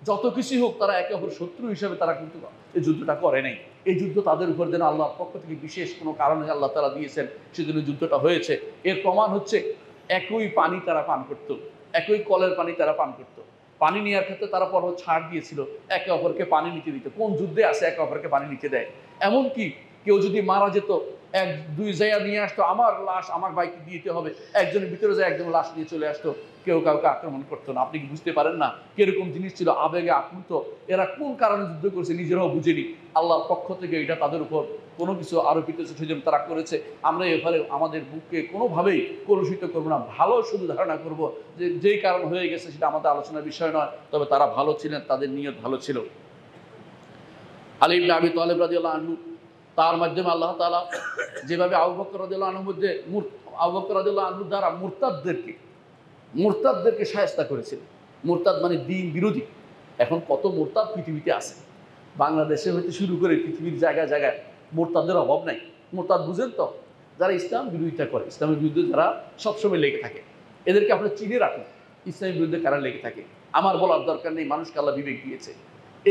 যত কিছু হোক তারা একে অপর শত্রু হিসেবে তারা কিন্তু এই যুদ্ধটা করে নাই। এই যুদ্ধ তাদের উপর যেন আল্লাহর পক্ষ থেকে বিশেষ কোনো কারণে আল্লাহ তাআলা দিয়েছেন, সেজন্য যুদ্ধটা হয়েছে। এর প্রমাণ হচ্ছে একই পানি তারা পান করতো, একই কলের পানি তারা পান করতো। পানি নেওয়ার ক্ষেত্রে তারা পর্ব ছাড় দিয়েছিল, একে অপরকে পানি নিতে দিত। কোন যুদ্ধে আছে একে অপরকে পানি নিতে দেয়? এমনকি কেউ যদি মারা যেত, এক দুই জায়গা নিয়ে আসতো, আমার লাশ আমার ভাইকে দিতে হবে, একজনের ভিতরে যায় একজন লাশ নিয়ে চলে আসতো, কেউ কাউকে আক্রমণ করতো না। আপনি কি বুঝতে পারেন না কিরকম জিনিস ছিল? আবেগে আপ্লুত, এরা কোন কারণে যুদ্ধ করেছে নিজেরাও বুঝেনি। আল্লাহর পক্ষ থেকে এটা তাদের উপর কোনো কিছু আরোপিত সেজন্য তারা করেছে। আমরা এভাবে আমাদের বুককে কোনোভাবেই কলুষিত করবো না, ভালো শুধু ধারণা করব যে যেই কারণ হয়ে গেছে সেটা আমাদের আলোচনার বিষয় নয়, তবে তারা ভালো ছিলেন, তাদের নিয়ত ভালো ছিল। আলী ইবনে আবি তালেব রাদিয়াল্লাহু আনহু, তার মাধ্যমে আল্লাহ তাআলা যেভাবে আবু বকর রাদিয়াল্লাহু আনহুর মধ্যে আবু বকর রাদিয়াল্লাহু আনহুর দ্বারা মুরতাদদেরকে শায়েস্তা করেছিল। মুরতাদ মানে দ্বীন বিরোধী। এখন কত মুরতাদ পৃথিবীতে আছে, বাংলাদেশে হইতে শুরু করে পৃথিবীর জায়গায় জায়গায় মুরতাদের অভাব নাই। মুরতাদ বুঝেন তো? যারা ইসলাম বিরোধিতা করে, ইসলামের বিরুদ্ধে যারা সবসময় লেগে থাকে, এদেরকে আপনার চিনে রাখুন ইসলামের বিরুদ্ধে কারা লেগে থাকে। আমার বলার দরকার নেই, মানুষকে আল্লাহ বিবেক দিয়েছে।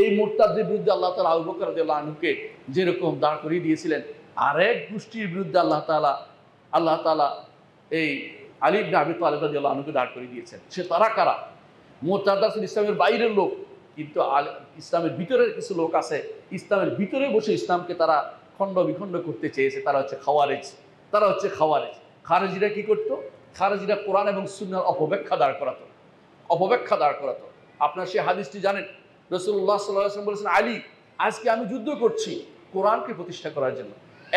এই মুরতাদদের বিরুদ্ধে আল্লাহ তাআলা আবু বকর রাদিয়াল্লাহু আনহুকে যেরকম দাঁড় করিয়ে দিয়েছিলেন, আরেক গোষ্ঠীর বিরুদ্ধে আল্লাহ তাআলা এই আলী ইবনে আবি তালেব রাদিয়াল্লাহু আনহুকে দাঁড় করিয়ে দিয়েছেন। সে তারা কারা? মুরতাদরা ছিল ইসলামের বাইরের লোক, কিন্তু ইসলামের ভিতরের কিছু লোক আছে, ইসলামের ভিতরে বসে ইসলামকে তারা খণ্ড বিখণ্ড করতে চেয়েছে। তারা হচ্ছে খাওয়ারেজ। খারেজিরা কি করতো? খারেজিরা কোরআন এবং সুন্নাহর অপব্যাখ্যা দাঁড় করাতো। আপনার সে হাদিসটি জানেন, রাসূলুল্লাহ সাল্লাল্লাহু আলাইহি ওয়াসাল্লাম বলেছেন, আলী আজকে আমি যুদ্ধ করছি কোরআনকে প্রতিষ্ঠা করার জন্য,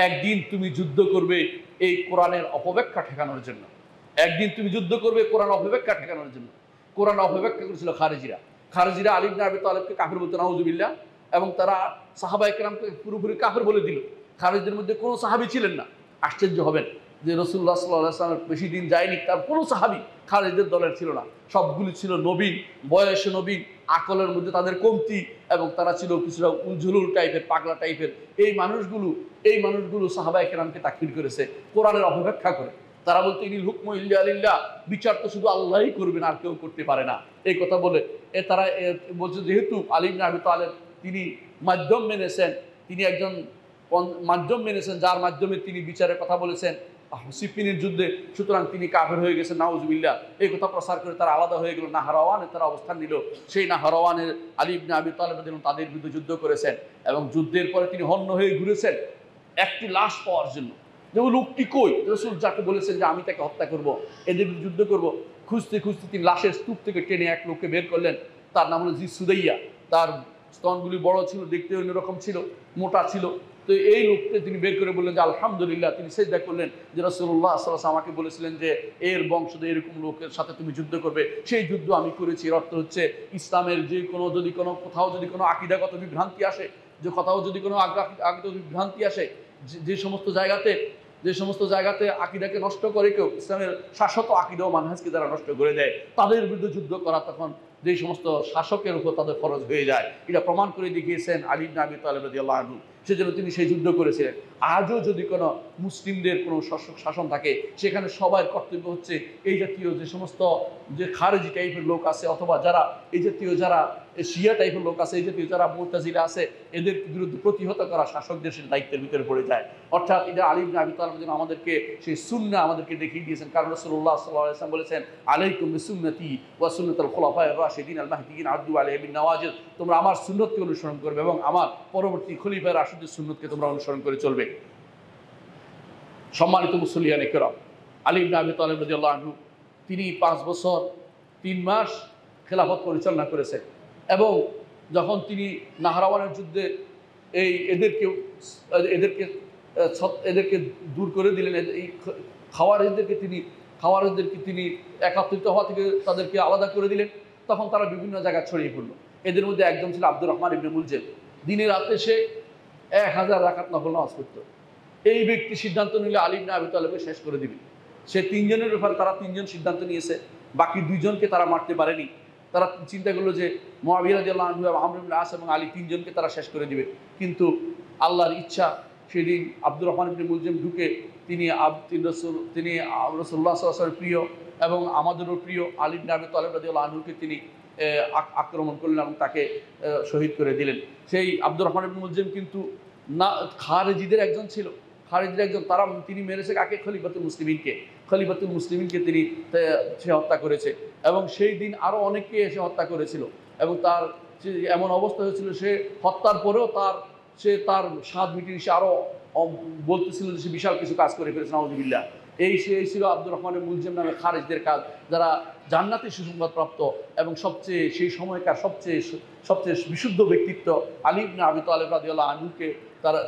একদিন তুমি যুদ্ধ করবে এই কোরআনের অপব্যাখ্যা ঠেকানোর জন্য, একদিন তুমি যুদ্ধ করবে কোরআন অপব্যাখ্যা ঠেকানোর জন্য। কোরআন অপব্যাখ্যা করেছিল খারেজিরা আলী ইবনে আবি তালেবকে কাফির বলতো, নাউযুবিল্লাহ, এবং তারা সাহাবায়ে কেরামকে পুরোপুরি কাফির বলে দিল। খারেজিদের মধ্যে কোনো সাহাবী ছিলেন না। আশ্চর্য হবেন যে রাসূলুল্লাহ সাল্লাল্লাহু আলাইহি ওয়াসাল্লামের বেশি দিন যায়নি, তার কোনো সাহাবী খারেজিদের দলের ছিল না। সবগুলি ছিল নবীন, বয়সে নবীন, আকলের মধ্যে তাদের কমতি, এবং তারা ছিল কিছুটা উলঝুলুল টাইপের, পাগলা টাইপের। এই মানুষগুলো সাহাবায়ে কেরামকে তাকফির করেছে কোরআনের অপব্যাখ্যা করে। তারা বলতো ইনিল হুকমু ইল্লা লিল্লাহ, বিচার তো শুধু আল্লাহই করবেন, আর কেউ করতে পারে না। এই কথা বলে তারা বলছে যেহেতু আলী ইবনে আবি তালেব তিনি মাধ্যম মেনেছেন, যার মাধ্যমে তিনি বিচারের কথা বলেছেন সিফিনের যুদ্ধে, সুতরাং তিনি কাফের হয়ে গেছেন, নাউজুবিল্লাহ। এই কথা প্রচার করে তারা আলাদা হয়ে গেল, নাহরাওয়ানে তারা অবস্থান নিল। সেই নাহরাওয়ানের আলী ইবনে আবি তালেব তাদের বিরুদ্ধে যুদ্ধ করেছেন, এবং যুদ্ধের পরে তিনি হন্য হয়ে ঘুরেছেন একটি লাশ পাওয়ার জন্য। যেমন লোকটি কই, রাসূল যাকে বলেছেন যে আমি তাকে হত্যা করব, এদের যুদ্ধ করব, খুঁজতে খুঁজতে তিনি লাশের স্তূপ থেকে টেনে এক লোককে বের করলেন। তার নাম হলো জি সুদাইয়া। তার স্তনগুলি বড় ছিল, দেখতে অন্যরকম ছিল, মোটা ছিল, তো এই লোককে তিনি বের করে বললেন যে আলহামদুলিল্লাহ। তিনি সেজদা করলেন যে রাসূলুল্লাহ সাল্লাল্লাহু আলাইহি ওয়াসাল্লাম আমাকে বলেছিলেন যে এর বংশধর এরকম লোকের সাথে তুমি যুদ্ধ করবে, সেই যুদ্ধ আমি করেছি। এর অর্থ হচ্ছে ইসলামের যে কোনো যদি কোনো কোথাও যদি কোনো আকীদাগত বিভ্রান্তি আসে, যে কোথাও যদি কোনো আগত বিভ্রান্তি আসে, যে সমস্ত জায়গাতে আকীদাকে নষ্ট করে কেউ, ইসলামের শাসক আকীদা ও মানহাজকে যারা নষ্ট করে দেয়, তাদের বিরুদ্ধে যুদ্ধ করা তখন যেই সমস্ত শাসকের উপর তাদের ফরজ হয়ে যায়। এটা প্রমাণ করে দেখিয়েছেন আলী ইবনে আবি তালেব রাদিয়াল্লাহু আনহু। সেজন্য তিনি সেই যুদ্ধ করেছিলেন। আজও যদি কোনো মুসলিমদের কোনো শাসন থাকে, সেখানে সবার কর্তব্য হচ্ছে এই জাতীয় যে সমস্ত যে খারেজি টাইপের লোক আছে, অথবা যারা এই জাতীয় যারা শিয়া টাইপের লোক আছে, এই জাতীয় যারা মুতাজিলা আছে, এদের বিরুদ্ধে প্রতিহত করা শাসকদের সেই দায়িত্বের ভিতরে পড়ে যায়। অর্থাৎ এটা আলী ইবনে আবি তালেব আমাদেরকে সেই সুন্নাহ আমাদেরকে দেখিয়ে দিয়েছেন। কারণ রাসূলুল্লাহ সাল্লাল্লাহু আলাইহি ওয়াসাল্লাম বলেছেন, আলাইকুম বিসুন্নতি ওয়া সুন্নাতুল খুলাফায়ে রাশিদিন আল মাহদিয়িন আদু আলাইহা বিন নওয়াজিজ। তোমরা আমার সুন্নতকে অনুসরণ করবে এবং আমার পরবর্তী খলিফায়ে রাশিদের সুন্নতকে তোমরা অনুসরণ করে চলবে। সম্মানিত মুসল্লিয়ানে কেরাম, আলী ইবনে আবি তালেব রাদিয়াল্লাহু আনহু তিনি 5 বছর 3 মাস খেলাফত পরিচালনা করেছেন। এবং যখন তিনি নাহরাওয়ানের যুদ্ধে এদেরকে দূর করে দিলেন, এই খাওয়ারিজদেরকে তিনি একত্রিত হওয়া থেকে তাদেরকে আলাদা করে দিলেন, তখন তারা বিভিন্ন জায়গায় ছড়িয়ে পড়লো। এদের মধ্যে একজন ছিল আব্দুর রহমান ইবনে মুলজিম। দিনে রাতে সে 1000 রাকাত নফল নামাজ পড়ত। এই ব্যক্তি সিদ্ধান্ত নিলে আলী ইবনে আবি তালেবকে শেষ করে দিবে। সে 3 জনের ব্যাপারে তারা 3 জন সিদ্ধান্ত নিয়েছে, বাকি 2 জনকে তারা মারতে পারেনি। তারা চিন্তা করলো যে মুআবিয়া রাদিয়াল্লাহু আনহু এবং আমর ইবনে আস এবং আলী 3 জনকে তারা শেষ করে দিবে। কিন্তু আল্লাহর ইচ্ছা, সেদিন আব্দুর রহমান ইবনে মুলজিম ঢুকে তিনি রাসূলুল্লাহ সাল্লাল্লাহু আলাইহি ওয়াসাল্লামের প্রিয় এবং আমাদেরও প্রিয় আলী ইবনে আবি তালেব রাদিয়াল্লাহু আনহুকে তিনি আক্রমণ করলেন এবং তাকে শহীদ করে দিলেন। সেই আব্দুর রহমান ইবনে মুলজিম কিন্তু না খারেজিদের একজন ছিল, তিনি মেরেছে কাকে? খলিফাতুল মুসলিমিনকে তিনি সে হত্যা করেছে। এবং সেই দিন আরও অনেককে এসে হত্যা করেছিল। এবং তার এমন অবস্থা হয়েছিল, সে হত্যার পরেও তার স্বাদ মিটিয়ে সে আরও বলতেছিল যে সে বিশাল কিছু কাজ করে ফেলেছে, নাউযুবিল্লাহ। এই ছিল আব্দুর রহমান মুলজিম নামে খারেজদের কাজ, যারা জান্নাতি সুসংবাদপ্রাপ্ত এবং সেই সময়কার সবচেয়ে বিশুদ্ধ ব্যক্তিত্ব আলী ইবনে আবি তালেব রাদিয়াল্লাহু আনহুকে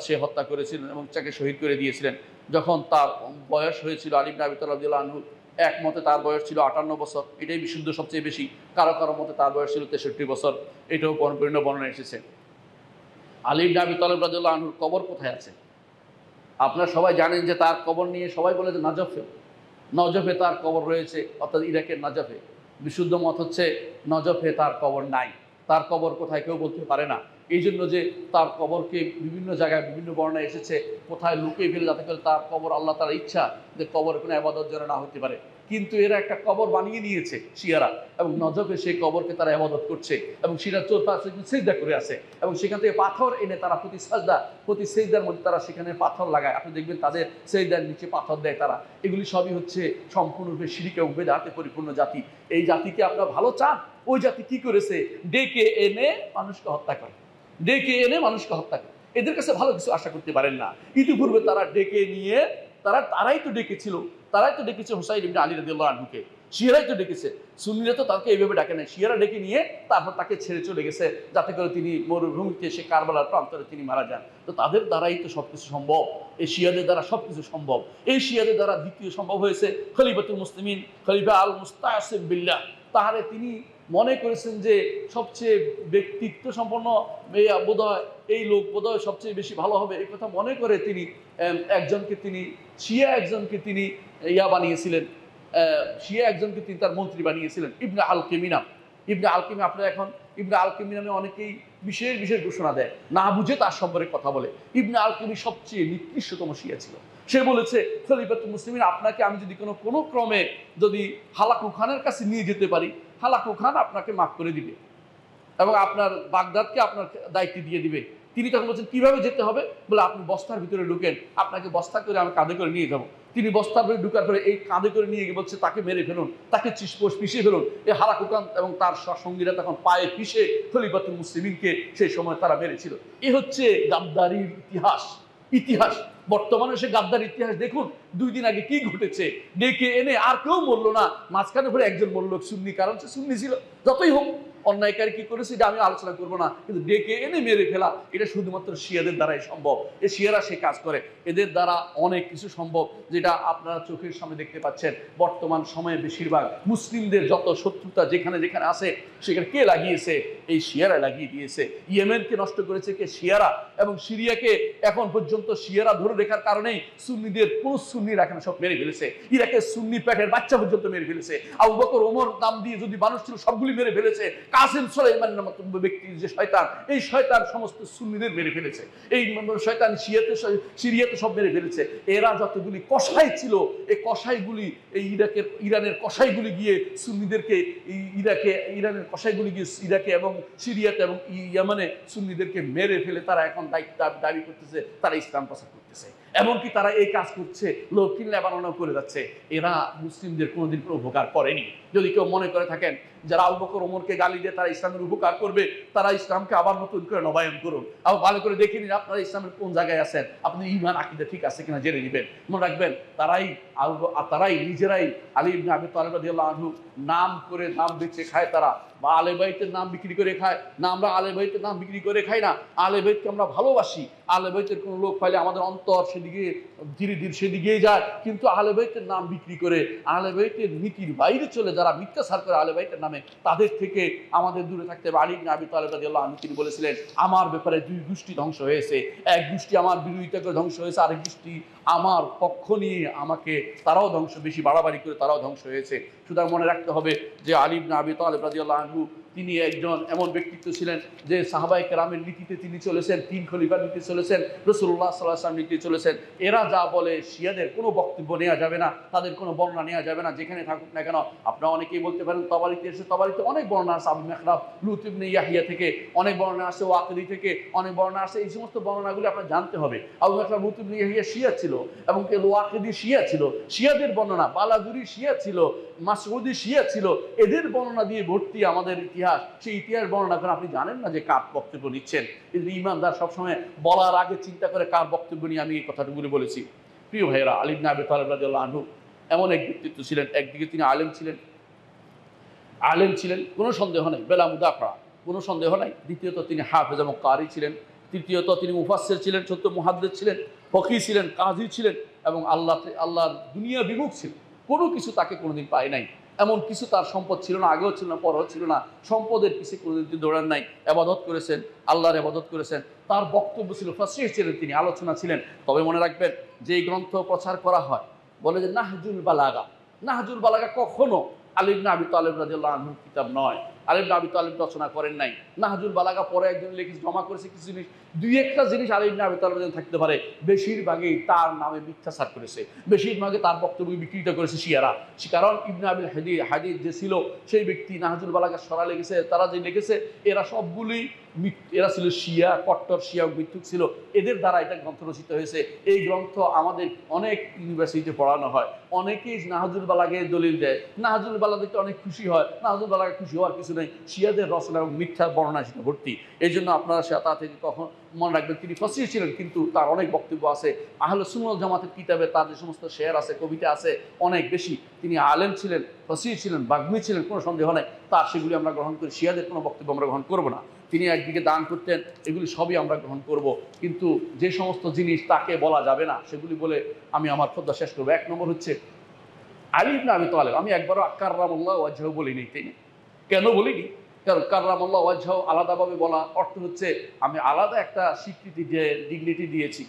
সে হত্যা করেছিলেন এবং তাকে শহীদ করে দিয়েছিলেন। যখন তার বয়স হয়েছিল আলী ইবনে আবি তালেব রাদিয়াল্লাহু আনহু, এক মতে তার বয়স ছিল 58 বছর, এটাই বিশুদ্ধ সবচেয়ে বেশি। কারো মতে তার বয়স ছিল 63 বছর, এটাও বিভিন্ন বর্ণনা এসেছে। আলী ইবনে আবি তালেব রাদিয়াল্লাহু আনহুর কবর কোথায় আছে? আপনারা সবাই জানেন যে তার কবর নিয়ে সবাই বলে যে নজফে তার কবর রয়েছে, অর্থাৎ ইরাকের নজফে। বিশুদ্ধ মত হচ্ছে নজফে তার কবর নাই। তার কবর কোথায় কেউ বলতে পারে না। এই জন্য যে তার কবরকে বিভিন্ন জায়গায় বিভিন্ন বর্ণনা এসেছে কোথায় লুকিয়ে ফেলে, যাতে করে তার কবর আল্লাহ তার ইচ্ছা যে কবর কোনো ইবাদত যেন না হতে পারে। কিন্তু এরা একটা কবর বানিয়ে নিয়েছে শিয়ারা, এবং নজফে সেই কবরকে তারা ইবাদত করছে এবং সেটা সিজদা করে আছে। এবং সেখান থেকে পাথর এনে তারা প্রতি সিজদার মধ্যে তারা সেখানে পাথর লাগায়। আপনি দেখবেন তাদের সিজদার নিচে পাথর দেয় তারা। এগুলি সবই হচ্ছে সম্পূর্ণরূপে শিরকে ও বিদআতে পরিপূর্ণ জাতি। এই জাতিকে আপনারা ভালো চান? ওই জাতি কি করেছে? ডেকে এনে মানুষকে হত্যা করে। এদের কাছে ভালো কিছু আশা করতে পারেন না। ইতিপূর্বে তারা ডেকে নিয়ে তারাই তো ডেকেছে হুসাইন ইবনে আলী রাদিয়াল্লাহু আনহুকে। শিয়ারাই তো ডেকেছে, সুন্নিরা তো তাকে এইভাবে ডাকে নাই। শিয়ারা ডেকে নিয়ে তারপর তাকে ছেড়ে চলে গেছে, যাতে করে তিনি মরুভূমিতে সে কারবালার প্রান্তরে তিনি মারা যান। তো তাদের দ্বারাই তো সবকিছু সম্ভব। এই শিয়াদের দ্বারা সবকিছু সম্ভব। এই শিয়াদের দ্বারা দ্বিতীয় সম্ভব হয়েছে খলিফাতুল মুসলিমিন, খলিফা আল মুস্তাসিম বিল্লাহ। তাহলে তিনি মনে করেছেন যে সবচেয়ে ব্যক্তিত্ব সম্পন্ন এই লোক বোধহয় সবচেয়ে বেশি ভালো হবে। এই কথা মনে করে তিনি একজনকে তিনি তার মন্ত্রী বানিয়েছিলেন, ইবনে আল-কিমি নাম। ইবনে আল-কিমি, আপনারা এখন ইবনে আল-কিমি নামে অনেকেই বিশেষ ঘোষণা দেয়, না বুঝে তার সম্পর্কে কথা বলে। ইবনে আল-কিমি সবচেয়ে নিকৃষ্টতম শিয়া ছিল। সে বলেছে, খলিফাতুল মুসলিমিন, আপনাকে আমি যদি কোনো ক্রমে যদি হালাকু খানের কাছে নিয়ে যেতে পারি, হালাকু খান আপনাকে মাফ করে দিবে এবং আপনার বাগদাদকে আপনার দায়িত্ব দিয়ে দিবে। তিনি তখন বলছেন, কিভাবে যেতে হবে? বলে, আপনি বস্তার ভিতরে ঢুকেন, আপনাকে বস্তা করে আমি কাঁধে করে নিয়ে যাবো। তিনি বস্তার ভিতরে ঢুকার পরে এই কাঁধে করে নিয়ে গিয়ে বলছে, তাকে মেরে ফেলুন, তাকে পিষে ফেলুন। এই হালাকু খান এবং তার সঙ্গীরা তখন পায়ে পিষে খলিফাতুল মুসলিমিনকে সেই সময় তারা মেরেছিল। এ হচ্ছে গাদ্দারির ইতিহাস। বর্তমানে সে গাদ্দার ইতিহাস দেখুন, 2 দিন আগে কি ঘটেছে ডেকে এনে আর কেউ মরলো না, মাঝখানে পরে একজন মরল সুন্নি, কারণ সে সুন্নি ছিল। যতই হোক অন্যায়কারী কি করেছে এটা আমি আলোচনা করবো না, কিন্তু ডেকে এনে মেরে ফেলা এটা শুধুমাত্র শিয়াদের দ্বারাই সম্ভব। এই শিয়ারা সে কাজ করে, এদের দ্বারা অনেক কিছু সম্ভব, যেটা আপনারা চোখের সামনে দেখতে পাচ্ছেন। বর্তমান সময়ে বেশিরভাগ মুসলিমদের যত শত্রুতা যেখানে যেখানে আছে সেখানে কে লাগিয়েছে? এই শিয়ারা লাগিয়ে দিয়েছে। ইয়েমেনকে নষ্ট করেছে কে? শিয়ারা। এবং সিরিয়াকে এখন পর্যন্ত শিয়ারা ধরে রেখার কারণেই সুন্নিদের কোন সুন্নি রাখে না, সব মেরে ফেলেছে। ইরাকের সুন্নি পেটের বাচ্চা পর্যন্ত মেরে ফেলেছে। আবু বকর ওমর নাম দিয়ে যদি মানুষ ছিল সবগুলি মেরে ফেলেছে। কাসেম সুলাইমান নামক ব্যক্তি যে শয়তান, এই শয়তান সমস্ত সুন্নিদের মেরে ফেলেছে। এই শয়তান সিরিয়াতে সব মেরে ফেলেছে। এরা যতগুলি কসাই ছিল, এই কসাইগুলি এই ইরানের কসাইগুলি গিয়ে সুন্নিদেরকে ইরানের কসাইগুলি গিয়ে ইরাকে এবং সিরিয়াতে এবং ইয়ামানে সুন্নিদেরকে মেরে ফেলে তারা এখন দায়িত্ব দাবি করতেছে তারা ইসলাম প্রচার করতেছে। এমনকি তারা এই কাজ করছে, দক্ষিণ লেবাননেও করে যাচ্ছে। এরা মুসলিমদের কোনোদিন কোনো উপকার করেনি। যদি কেউ মনে করে থাকেন যারা আবু বকর ওমরকে গালি দিয়ে তারা ইসলামের উপকার করবে, তারা ইসলামকে আবার নতুন করে নবায়ন করুন। আবার ভালো করে দেখে নিন আপনারা ইসলামের কোন জায়গায় আছেন, আপনি ঈমান আকীদা ঠিক আছে কিনা জেনে নেবেন। মনে রাখবেন তারাই নিজেরাই আলী ইবনে আবি তালেব রাদিয়াল্লাহু আনহু নাম করে নাম বেচে খায় তারা, বা আলে বাইতের নাম বিক্রি করে খায় না। আমরা আলে বাইতের নাম বিক্রি করে খাই না, আলে বাইতকে আমরা ভালোবাসি। আলে বাইতের কোনো লোক পাইলে আমাদের অন্তর সেদিকে ধীরে ধীরে সেদিকেই যায়। কিন্তু আলে বাইতের নাম বিক্রি করে আলে বাইতের নীতির বাইরে চলে যারা মিথ্যাচার করে আলে বাইতের নামে, তাদের থেকে আমাদের দূরে থাকতে হবে। আলী ইবনে আবি তালেব রাদিয়াল্লাহু আনহু তিনি বলেছিলেন আমার ব্যাপারে 2 গোষ্ঠী ধ্বংস হয়েছে, এক গোষ্ঠী আমার বিরোধিতা করে ধ্বংস হয়েছে, আরেক গোষ্ঠী আমার পক্ষ নিয়ে আমাকে তারাও ধ্বংস, বেশি বাড়াবাড়ি করে তারাও ধ্বংস হয়েছে। সুতরাং মনে রাখতে হবে যে আলী ইবনে আবি তালেব রাদিয়াল্লাহু আনহু তিনি একজন এমন ব্যক্তিত্ব ছিলেন যে সাহাবায়ে কেরামের নীতিতে তিনি চলেছেন, 3 খলিফার নীতি চলেছেন, রাসূলুল্লাহ সাল্লাল্লাহু আলাইহি ওয়াসাল্লাম নীতি চলেছেন। এরা যা বলে শিয়াদের কোনো বক্তব্য নেওয়া যাবে না, তাদের কোনো বর্ণনা নেওয়া যাবে না, যেখানে থাকুক না কেন। আপনারা অনেকেই বলতে পারেন তাবারিতে এসে, তাবারিতে অনেক বর্ণনা আছে আবু মেহরাব লুত ইবনে ইয়াহিয়া থেকে, অনেক বর্ণনা আছে ওয়াকিদি থেকে, অনেক বর্ণনা আছে। এই সমস্ত বর্ণনাগুলো আপনার জানতে হবে। আবু মেহরাব লুত ইবনে ইয়াহিয়া শিয়া ছিল এবং ওয়াকিদি শিয়া ছিল, শিয়াদের বর্ণনা। বালাজুরি শিয়া ছিল, মাসউদি শিয়া ছিল। এদের বর্ণনা দিয়ে ভর্তি আমাদের ইতিহাস। সেই ইতিহাস বর্ণনা করে আপনি জানেন না যে কার বক্তব্য নিচ্ছেন। কিন্তু ঈমানদার সবসময় বলার আগে চিন্তা করে কার বক্তব্য নিয়ে আমি এই কথাগুলো বলেছি। প্রিয় ভাইয়েরা, আলী ইবনে আবি তালেব রাদিয়াল্লাহু আনহু এমন এক ব্যক্তিত্ব ছিলেন। একদিকে তিনি আলেম ছিলেন কোনো সন্দেহ নাই, বেলা মুদাফা কোনো সন্দেহ নাই। দ্বিতীয়ত তিনি হাফেজ এবং কারি ছিলেন। তৃতীয়ত তিনি মুফাসসির ছিলেন, সত্য মুহাদ্দিস ছিলেন, ফকিহ ছিলেন, কাজী ছিলেন এবং আল্লাহর দুনিয়া বিমুখ ছিলেন। কোনো কিছু তাকে কোনোদিন পায় নাই। এমন কিছু তার সম্পদ ছিল না, আগেও ছিল না, পরেও ছিল না। সম্পদের পিছিয়ে কোনোদিন তিনি দৌড়ান নাই, ইবাদত করেছেন, আল্লাহর ইবাদত করেছেন। তার বক্তব্য ছিল ফাসিহ ছিলেন তিনি, আলোচনা ছিলেন। তবে মনে রাখবেন যে গ্রন্থ প্রচার করা হয় বলে যে নাহজুল বালাগা, নাহজুল বালাগা কখনো আলী ইবনে আবি তালেব রাদিয়াল্লাহু আনহুর কিতাব নয়। আলী ইবনে আবি তালেব রচনা করেন নাই। নাহজুল বালাগা পরে একজন লিখে জমা করেছে কিছু জিনিস, 2-1টা জিনিস আলী ইবনে আবি তালেব থাকতে পারে। বেশিরভাগই তার নামে মিথ্যাচার করেছে, বেশিরভাগই তার বক্তব্য বিকৃত করেছে শিয়ারা। কারণ ইবনে আবিল হাদিদ যে ছিল সেই ব্যক্তি নাহজুল বালাগা সরা লেগেছে, তারা যে লিখেছে এরা সবগুলি এরা ছিল শিয়া, কট্টর শিয়া মিথ্যুক ছিল। এদের দ্বারা এটা গ্রন্থ রচিত হয়েছে। এই গ্রন্থ আমাদের অনেক ইউনিভার্সিটিতে পড়ানো হয়। অনেকেই নাহজুল বালাগে দলিল দেয়, নাহজুল বালাগা দেখতে অনেক খুশি হয়। নাহজুল বালাগা খুশি হওয়ার কিছু নেই, শিয়াদের রচনা এবং মিথ্যা বর্ণনা সেটা ভর্তি। এই জন্য আপনারা তা থেকে কখন মনে রাখবেন তিনি ফাসিহ ছিলেন, কিন্তু তার অনেক বক্তব্য আছে। আহলে সুন্নাহ ওয়াল জামাতের কিতাবে তার যে সমস্ত শেয়ার আছে, কবিতা আছে অনেক বেশি। তিনি আলেম ছিলেন, ফাসিহ ছিলেন, বাগ্মী ছিলেন, কোনো সন্দেহ নাই। তার সেগুলি আমরা গ্রহণ করি, শিয়াদের কোনো বক্তব্য আমরা গ্রহণ করব না। তিনি একদিকে দান করতেন, এগুলি সবই আমরা গ্রহণ করব। কিন্তু যে সমস্ত জিনিস তাকে বলা যাবে না সেগুলি বলে আমি আমার খোদ্দা শেষ করবো। 1 নম্বর হচ্ছে আলী ইবনে আবি তালেব। আমি একবারও কাররামাল্লাহু ওয়াজহাহু বলিনি, তাই না? কেন বলিনি? কারণ কাররামাল্লাহু ওয়াজহাহু আলাদাভাবে বলা অর্থ হচ্ছে আমি আলাদা একটা স্বীকৃতি ডিগনিটি দিয়েছি,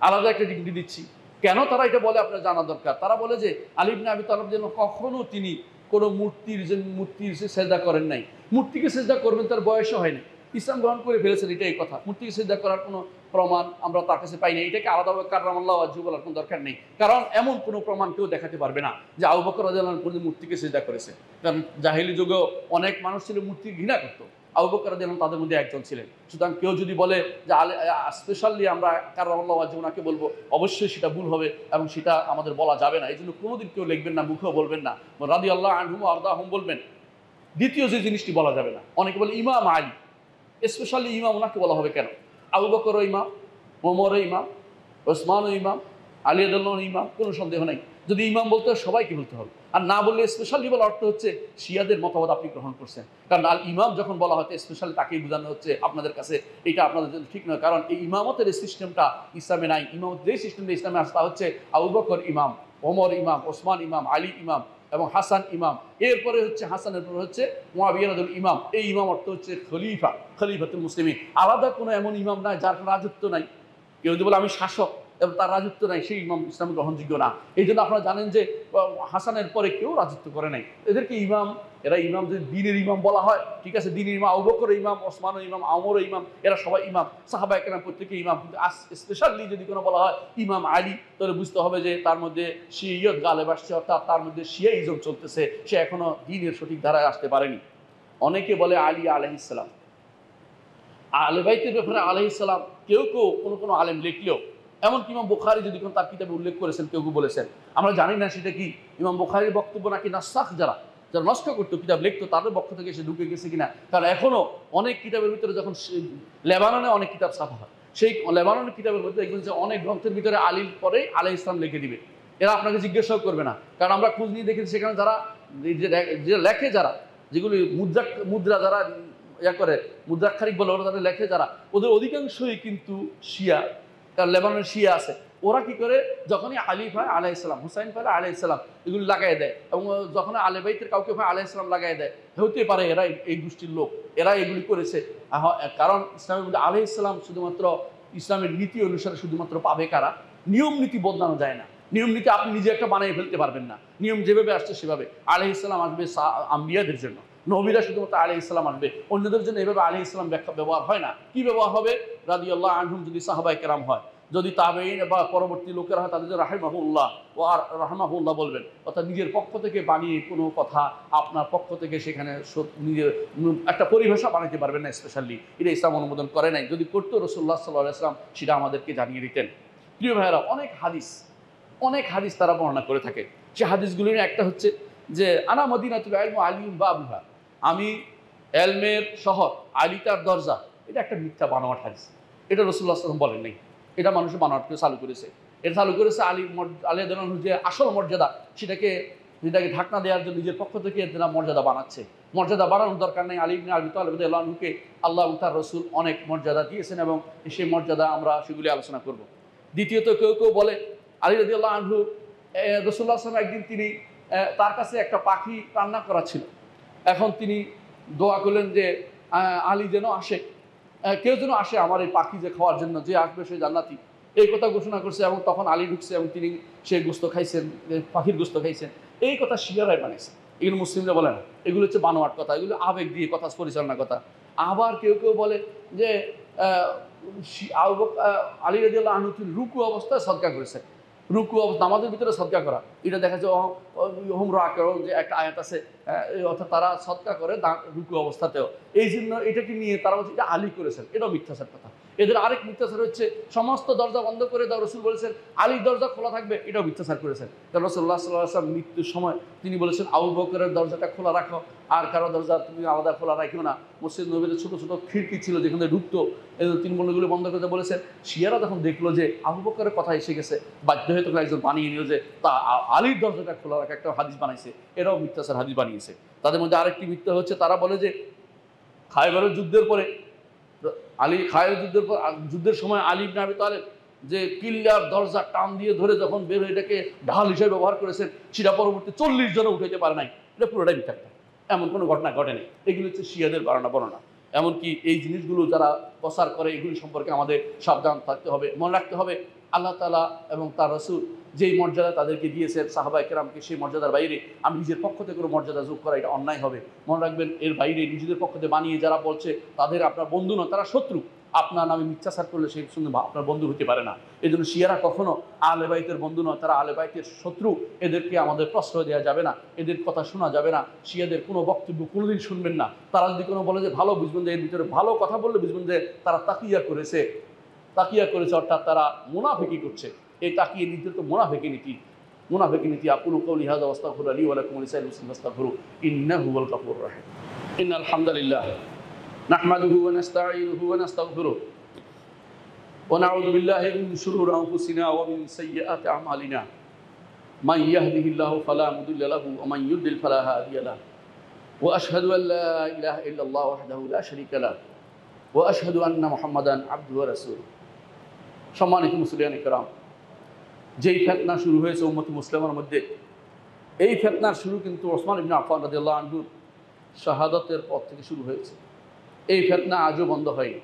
আলাদা একটা ডিগনিটি দিচ্ছি। কেন তারা এটা বলে আপনার জানা দরকার। তারা বলে যে আলী ইবনে আবি তালেব যেন কখনো তিনি কোনো মূর্তির সেজদা করেন নাই। মূর্তিকে সেজদা করবেন তার বয়সও হয় না, ইসলাম গ্রহণ করে ফেলেছেন, এটাই কথা। মূর্তিকে সেজদা করার কোনো প্রমাণ আমরা তার কাছে পাই না। এটাকে আলাদাভাবে কাররামাল্লাহু ওয়াজহাহু বলার কোনো দরকার নেই। কারণ এমন কোনো প্রমাণ কেউ দেখাতে পারবে না যে আবু বকর রাদিয়াল্লাহু আনহু কোনোদিন মূর্তিকে সেজদা করেছে। কারণ জাহেলি যুগেও অনেক মানুষ ছিল মূর্তি ঘৃণা করতো, আবু বকর রাদিয়াল্লাহু আনহু তাদের মধ্যে একজন ছিলেন। সুতরাং কেউ যদি বলে যে স্পেশালি আমরা কাররামাল্লাহু ওয়াজহাহু ওনাকে বলবো, অবশ্যই সেটা ভুল হবে এবং সেটা আমাদের বলা যাবে না। এই জন্য কোনোদিন কেউ লিখবেন না, মুখেও বলবেন না, রাদিয়াল্লাহু আনহুম ওয়া আরদাহুম বলবেন। দ্বিতীয় যে জিনিসটি বলা যাবে না, অনেকে বলে ইমাম আলী, স্পেশালি ইমাম ওনাকে বলা হবে কেন? আবু বকরও ইমাম, ওমরও ইমাম, ওসমানও ইমাম, আলী রাদিয়াল্লাহু আনহু ইমাম, কোনো সন্দেহ নাই। যদি ইমাম বলতে হয় সবাইকে বলতে হবে, আর না বললে স্পেশালি বলার অর্থ হচ্ছে শিয়াদের মতামত আপনি গ্রহণ করছেন। কারণ আল ইমাম যখন বলা হয় স্পেশালি তাকেই বোঝানো হচ্ছে আপনাদের কাছে এটা আপনাদের জন্য ঠিক নয়। কারণ এই ইমামতের এই সিস্টেমটা ইসলামে নাই। ইমামতের যে সিস্টেমটা ইসলামে আসে তা হচ্ছে আবু বকর ইমাম, ওমর ইমাম, ওসমান ইমাম, আলী ইমাম এবং হাসান ইমাম। এরপরে হচ্ছে হাসানের পরে হচ্ছে মুআবিয়া রাদিয়াল্লাহু ইমাম। এই ইমাম অর্থ হচ্ছে খলিফা, খলিফাতুল মুসলিমিন। আলাদা কোনো এমন ইমাম নাই যার রাজত্ব নাই। কেউ যদি বলে আমি শাসক এবং তার রাজত্ব নাই, সেই ইমাম ইসলামে গ্রহণযোগ্য না। এই জন্য আপনারা জানেন যে হাসানের পরে কেউ রাজত্ব করে নাই। এদেরকে ইমাম, এরা ইমাম যদি দিনের ইমাম বলা হয় ঠিক আছে, দিনের ইমাম আবু বকর ইমাম, ওসমানও ইমাম, ওমরও ইমাম, এরা সবাই ইমাম, সাহাবায়ে কেরাম প্রত্যেকে ইমাম। কিন্তু স্পেশালি যদি কোনো বলা হয় ইমাম আলী, তাহলে বুঝতে হবে যে তার মধ্যে শিয়ত গালেব আসছে, অর্থাৎ তার মধ্যে শিয়াইজম চলতেছে, সে এখনো দিনের সঠিক ধারায় আসতে পারেনি। অনেকে বলে আলী আলাইহিস সালাম, আহলে বাইতের ব্যাপারে আলাইহিস সালাম কেউ কেউ কোনো আলেম লিখলেও, এমনকি ইমাম বুখারী যদি কোনো তার কিতাবে উল্লেখ করেছেন, কেউ কেউ বলেছেন, আমরা জানি না সেটা কি ইমাম বুখারীর বক্তব্য নাকি নাসাখ যারা নষ্ট করতো, কিতাব লিখতো, তাদের পক্ষ থেকে সে ঢুকে গেছে কিনা। কারণ এখনো অনেক কিতাবের ভিতরে, যখন লেবাননে অনেক কিতাব ছাপা হয়, সেই লেবাননের কিতাবের মধ্যে দেখবেন যে অনেক গ্রন্থের ভিতরে আলীর পরে আলাইহিস সালাম লিখে দিবে। এরা আপনাকে জিজ্ঞাসাও করবে না, কারণ আমরা খোঁজ নিয়ে দেখেছি সেখানে যারা যে লেখে, যারা যেগুলি মুদ্রা যারা করে মুদ্রাক্ষরিক বলে ওরা তাদের লেখে যারা, ওদের অধিকাংশই কিন্তু শিয়া। কারণ লেবাননের শিয়া আছে, ওরা কি করে যখনই আলী ভাই আলাইহিস সালাম, হুসাইন ভাই আলাইহিস সালাম এগুলি লাগাই দেয়, এবং যখন আলে বাইতের কাউকে ভাই আলাইহিস সালাম লাগাই দেয়, হতে পারে এরা এই গোষ্ঠীর লোক, এরা এগুলি করেছে। কারণ ইসলামের মধ্যে আলাইহিস সালাম শুধুমাত্র ইসলামের নীতি অনুসারে শুধুমাত্র পাবে কারা, নিয়ম নীতি বদলানো যায় না। নিয়ম নীতি আপনি নিজে একটা বানিয়ে ফেলতে পারবেন না। নিয়ম যেভাবে আসছে সেভাবে। আলাইহিস সালাম আসবে আম্বিয়াদের জন্য, নবীরা শুধুমাত্র আলাইহিস সালাম আসবে, অন্যদের জন্য এভাবে আলাইহিস সালাম ব্যাখ্যা ব্যবহার হয় না। কি ব্যবহার হবে? রাদিয়াল্লাহু আনহুম যদি সাহাবায়ে কেরাম হয়, যদি তাবেঈন বা পরবর্তী লোকেরা হয়, তাদের রাহিমাহুল্লাহ ও আর রাহমাহুল্লাহ বলবেন। অর্থাৎ নিজের পক্ষ থেকে বানিয়ে কোনো কথা আপনার পক্ষ থেকে সেখানে নিজের একটা পরিভাষা বানাতে পারবেন না। স্পেশালি এটা ইসলাম অনুমোদন করে নাই। যদি করতো রাসূলুল্লাহ সাল্লাল্লাহু আলাইহি ওয়াসাল্লাম সেটা আমাদেরকে জানিয়ে দিতেন। প্রিয় ভাইয়েরা, অনেক হাদিস তারা বর্ণনা করে থাকে। সে হাদিসগুলির একটা হচ্ছে যে আনা মদিনাতুল ইলম আলিউম বাবুহা, আমি এলমের শহর, আলী তার দরজা। এটা একটা মিথ্যা বানোয়াট হাদিস। এটা রাসূলুল্লাহ সাল্লাল্লাহু আলাইহি ওয়াসাল্লাম বলেন নাই, এটা মানুষ বানোয়াট করে চালু করেছে। এটা চালু করেছে আলী রাদিয়াল্লাহু আনহু, যে আসল মর্যাদা সেটাকে ঢাকনা দেওয়ার জন্য নিজের পক্ষ থেকে এরা মর্যাদা বানাচ্ছে। মর্যাদা বাড়ানোর দরকার নেই। আলী ইবনে আবি তালিব রাদিয়াল্লাহু আনহুকে আল্লাহ এবং তার রাসূল অনেক মর্যাদা দিয়েছেন, এবং সেই মর্যাদা আমরা সেগুলি আলোচনা করব। দ্বিতীয়ত, কেউ কেউ বলে আলী রাদিয়াল্লাহু আনহু, রাসূলুল্লাহ সাল্লাল্লাহু আলাইহি ওয়াসাল্লাম একদিন তিনি তার কাছে একটা পাখি রান্না করা ছিল। এখন তিনি দোয়া করলেন যে আলী যেন আসে, কেউ যেন আসে আমার এই পাখি যে খাওয়ার জন্য, যে আসবে সে জান্নাতি, এই কথা ঘোষণা করছে। এবং তখন আলী ঢুকছে এবং তিনি সেই গোস্ত খাইছেন, পাখির গোস্ত খাইছেন। এই কথা শিয়ারাই বানিয়েছে, এগুলো মুসলিমরা বলে না। এগুলো হচ্ছে বানোয়াট কথা, এগুলো আবেগ দিয়ে কথা পরিচালনা কথা। আবার কেউ কেউ বলে যে আলী রাদিয়াল্লাহু আনহু তিনি রুকু অবস্থায় সদকা করেছেন। রুকু অবস্থা, নামাজের ভিতরে সদকা করা, এটা দেখা যায় হুম রাকিউন যে একটা আয়াত আছে, অর্থাৎ তারা সদকা করে রুকু অবস্থাতেও। এই জন্য এটাকে নিয়ে তারা বলছে এটা আলী করেছেন, এটাও মিথ্যাচার কথা। এদের আরেক মিথ্যাচার হচ্ছে সমস্ত দরজা বন্ধ করে দাও, রাসূল বলেছেন আলীর দরজা খোলা থাকবে, এটাও মিথ্যাচার করেছেন। কারণ রাসূলুল্লাহ সাল্লাল্লাহু আলাইহি ওয়াসাল্লাম মৃত্যুর সময় তিনি বলেছেন আবু বকরের দরজাটা খোলা রাখো, আর কারো দরজা তুমি আলাদা খোলা রাখিও না। মসজিদ নববীতে ছোটো ছোটো খিড়কি ছিল যেখানে ঢুকতো, তিনি বলগুলো বন্ধ করতে বলেছেন। শিয়ারা যখন দেখলো যে আবু বকরের কথা এসে গেছে, বাধ্য হয়ে তখন একজন বানিয়ে নিল যে তা আলীর দরজাটা খোলা রাখা, একটা হাদিস বানাইছে। এরাও মিথ্যাচার হাদিস বানিয়েছে। তাদের মধ্যে আরেকটি মিথ্যা হচ্ছে, তারা বলে যে খায়বারের যুদ্ধের পরে যুদ্ধের সময় আলী ইবনে আবি তালিব যে কিল্লার দরজা টান দিয়ে ধরে যখন বের হয়ে এটাকে ঢাল হিসেবে ব্যবহার করেছেন, সেটা পরবর্তী 40 জনও উঠাইতে পারে নাই। এটা পুরোটাই মিথ্যা কথা, এমন কোনো ঘটনা ঘটেনি। এগুলো হচ্ছে শিয়াদের বর্ণনা। এমনকি এই জিনিসগুলো যারা প্রচার করে, এগুলি সম্পর্কে আমাদের সাবধান থাকতে হবে, মনে রাখতে হবে আল্লাহ তাআলা এবং তার রাসূল যেই মর্যাদা তাদেরকে দিয়েছেন সাহাবায়ে কেরামকে, সেই মর্যাদার বাইরে আমি নিজের পক্ষ থেকে কোনো মর্যাদা যোগ করা এটা অন্যায় হবে। মনে রাখবেন, এর বাইরে নিজেদের পক্ষ থেকে বানিয়ে যারা বলছে তাদের আপনার বন্ধু নয়, তারা শত্রু। আপনার নামে মিথ্যাচার করলে সেই সঙ্গে আপনার বন্ধু হতে পারে না। এই জন্য শিয়ারা কখনো আহলে বাইতের বন্ধু নয়, তারা আহলে বাইতের শত্রু। এদেরকে আমাদের প্রশ্রয় দেওয়া যাবে না, এদের কথা শোনা যাবে না। শিয়াদের কোনো বক্তব্য কোনোদিন শুনবেন না। তারা যদি কোনো বলে যে ভালো, বুঝবেন যে এর ভিতরে ভালো কথা বললে বুঝবেন যে তারা তাকিয়া করেছে, অর্থাৎ তারা মুনাফিকি করছে। এই তাকিয়ে নীতি তো মুনাফিকি নীতি। আকুলু কওলি হাযা ওয়াস্তাগফিরু লি ওয়া লাকুম ওয়া লিসাইরিল মুসলিমিন ফাস্তাগফিরু ইন্নাহু হুয়াল গফুরুর রাহিম। ইন্নাল হামদালিল্লাহ নাহমাদুহু ওয়া নাস্তাঈনুহু ওয়া নাস্তাগফিরুহু ونعوذ بالله من شرور أنفسنا ومن سيئات أعمالنا من يهده الله فلا مضل له ومن يضلل فلا هادي له وأشهد أن لا إله إلا الله وحده لا شريك له وأشهد أن محمدا عبده ورسوله সম্মানিত মুসলিয়ান ইকরাম, যেই ফিতনা শুরু হয়েছে উম্মত মুসলিমের মধ্যে, এই ফিতনার শুরু কিন্তু ওসমান ইবনে আফফান রাদিয়াল্লাহু আনহুর শাহাদাতের পর থেকে শুরু হয়েছে। এই ফিতনা আজও বন্ধ হয়নি,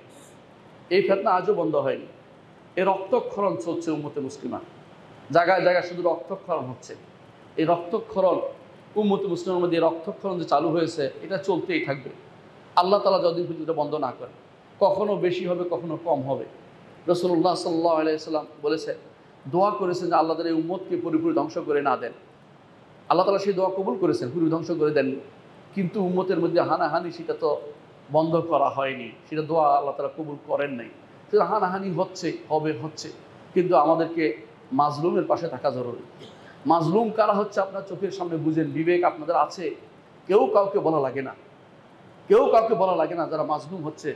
এই ফিতনা আজও বন্ধ হয়নি। এই রক্তক্ষরণ চলছে উম্মতে মুসলিমা, জায়গায় জায়গায় শুধু রক্তক্ষরণ হচ্ছে। এই রক্তক্ষরণ উম্মতে মুসলিমের মধ্যে রক্তক্ষরণ যে চালু হয়েছে, এটা চলতেই থাকবে। আল্লাহ তাআলা যতদিন পর্যন্ত বন্ধ না করে, কখনো বেশি হবে কখনো কম হবে। রাসূলুল্লাহ সাল্লাল্লাহু আলাইহি ওয়াসাল্লাম বলেছে, দোয়া করেছেন যে আল্লাহ তাআলা এই উম্মতকে পুরোপুরি ধ্বংস করে না দেন। আল্লাহ তাআলা সেই দোয়া কবুল করেছেন, পুরো ধ্বংস করে দেননি। কিন্তু উম্মতের মধ্যে হানাহানি সেটা তো বন্ধ করা হয়নি, সেটা দোয়া আল্লাহ তাআলা কবুল করেন নাই। সেটা হানাহানি হচ্ছে, হচ্ছে, কিন্তু আমাদেরকে মাজলুমের পাশে থাকা জরুরি। মাজলুম কারা হচ্ছে আপনার চোখের সামনে বুঝেন, বিবেক আপনাদের আছে, কেউ কাউকে বলা লাগে না, কেউ কাউকে বলা লাগে না। যারা মাজলুম হচ্ছে,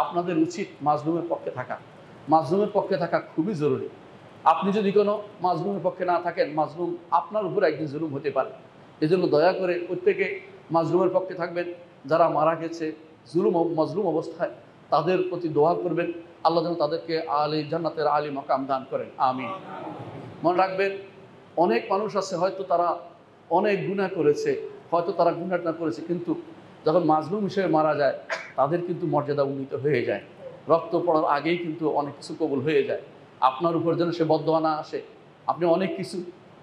আপনাদের উচিত মাজলুমের পক্ষে থাকা। মাজলুমের পক্ষে থাকা খুবই জরুরি। আপনি যদি কোনো মাজলুমের পক্ষে না থাকেন, মাজলুম আপনার উপর একদিন জুলুম হতে পারে। এজন্য দয়া করে প্রত্যেকে মাজলুমের পক্ষে থাকবেন। যারা মারা গেছে মাজলুম অবস্থায়, তাদের প্রতি দোয়া করবেন, আল্লাহ যেন তাদেরকে জান্নাতের আলী মাকাম দান করেন, আমিন। মনে রাখবেন, অনেক মানুষ আছে হয়তো তারা অনেক গুনাহ করেছে, হয়তো তারা গুনাহটা করেছে, কিন্তু যখন মাজলুম হিসেবে মারা যায়, তাদের কিন্তু মর্যাদা উন্নীত হয়ে যায়। রক্ত পড়ার আগেই কিন্তু অনেক কিছু কবুল হয়ে যায়। আপনার উপর যেন সে বদদোয়া না আসে। আপনি অনেক কিছু,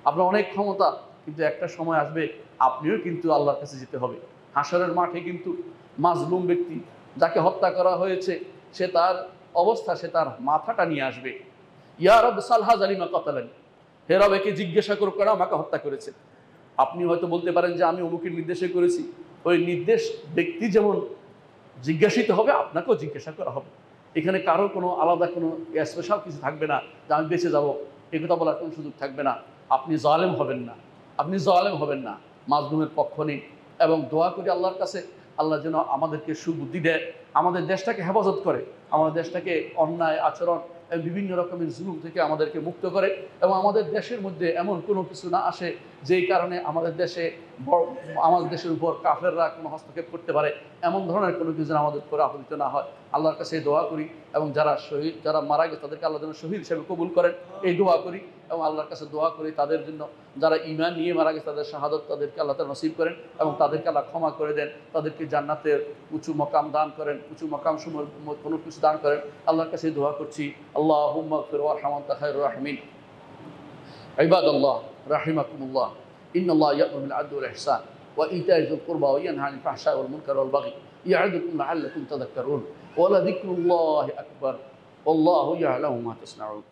আপনার অনেক ক্ষমতা, কিন্তু একটা সময় আসবে আপনিও কিন্তু আল্লাহর কাছে যেতে হবে। হাসরের মাঠে কিন্তু মাজলুম ব্যক্তি, যাকে হত্যা করা হয়েছে, সে তার অবস্থা, সে তার মাথাটা নিয়ে আসবে। ইয়া রব সালহা জালিমা কাতালানি, হে রব একে জিজ্ঞাসা করো কেন আমাকে হত্যা করেছে। আপনি হয়তো বলতে পারেন যে আমি অমুকের নির্দেশে করেছি। ওই নির্দেশ ব্যক্তি যেমন জিজ্ঞাসিত হবে, আপনাকেও জিজ্ঞাসা করা হবে। এখানে কারো কোনো আলাদা কোনো স্পেশাল কিছু থাকবে না যে আমি বেঁচে যাবো, এ কথা বলার কোনো সুযোগ থাকবে না। আপনি জালেম হবেন না, আপনি জালেম হবেন না, মাজলুমের পক্ষ নিন। এবং দোয়া করি আল্লাহর কাছে, আল্লাহ যেন আমাদেরকে সুবুদ্ধি দেয়, আমাদের দেশটাকে হেফাজত করে, আমাদের দেশটাকে অন্যায় আচরণ এবং বিভিন্ন রকমের জুলুম থেকে আমাদেরকে মুক্ত করে, এবং আমাদের দেশের মধ্যে এমন কোনো কিছু না আসে যেই কারণে আমাদের দেশের উপর কাফেররা কোনো হস্তক্ষেপ করতে পারে। এমন ধরনের কোনো কিছু আমাদের উপর আপতিত না হয়, আল্লাহর কাছে দোয়া করি। এবং যারা মারা গেছে তাদেরকে আল্লাহ যেন শহীদ হিসেবে কবুল করেন, এই দোয়া করি। এবং আল্লাহর কাছে দোয়া করি তাদের জন্য, যারা ঈমান নিয়ে মারা গেছে, তাদের শাহাদত তাদেরকে আল্লাহ তাআলা নসিব করেন, এবং তাদেরকে আল্লাহ ক্ষমা করে দেন, তাদেরকে জান্নাতের উঁচু মকাম দান করেন, উঁচু মকাম সমূহ কোনো কিছু দান করেন। আল্লাহর কাছে দোয়া করছি। আল্লাহুম্মা গফির ওয়ারহাম আনতা খায়রুর রাহিমিন। ইবাদাল্লাহ রাহিমাকুমুল্লাহ, ইন্নাল্লাহা ইয়া'মুরু বিল আদলি ওয়াল ইহসান ওয়া ইতা'i যিল কুরবা ওয়া ইয়ানহা আনিল ফাহশা'i ওয়াল মুনকারি ওয়াল বাগই ইয়া'iদুকুম লা'আল্লাকুম তাযাক্কারুন ওয়া লাযিকরুল্লাহি আকবার ওয়াল্লাহু ইয়া'লামু মা তাসনা'উন।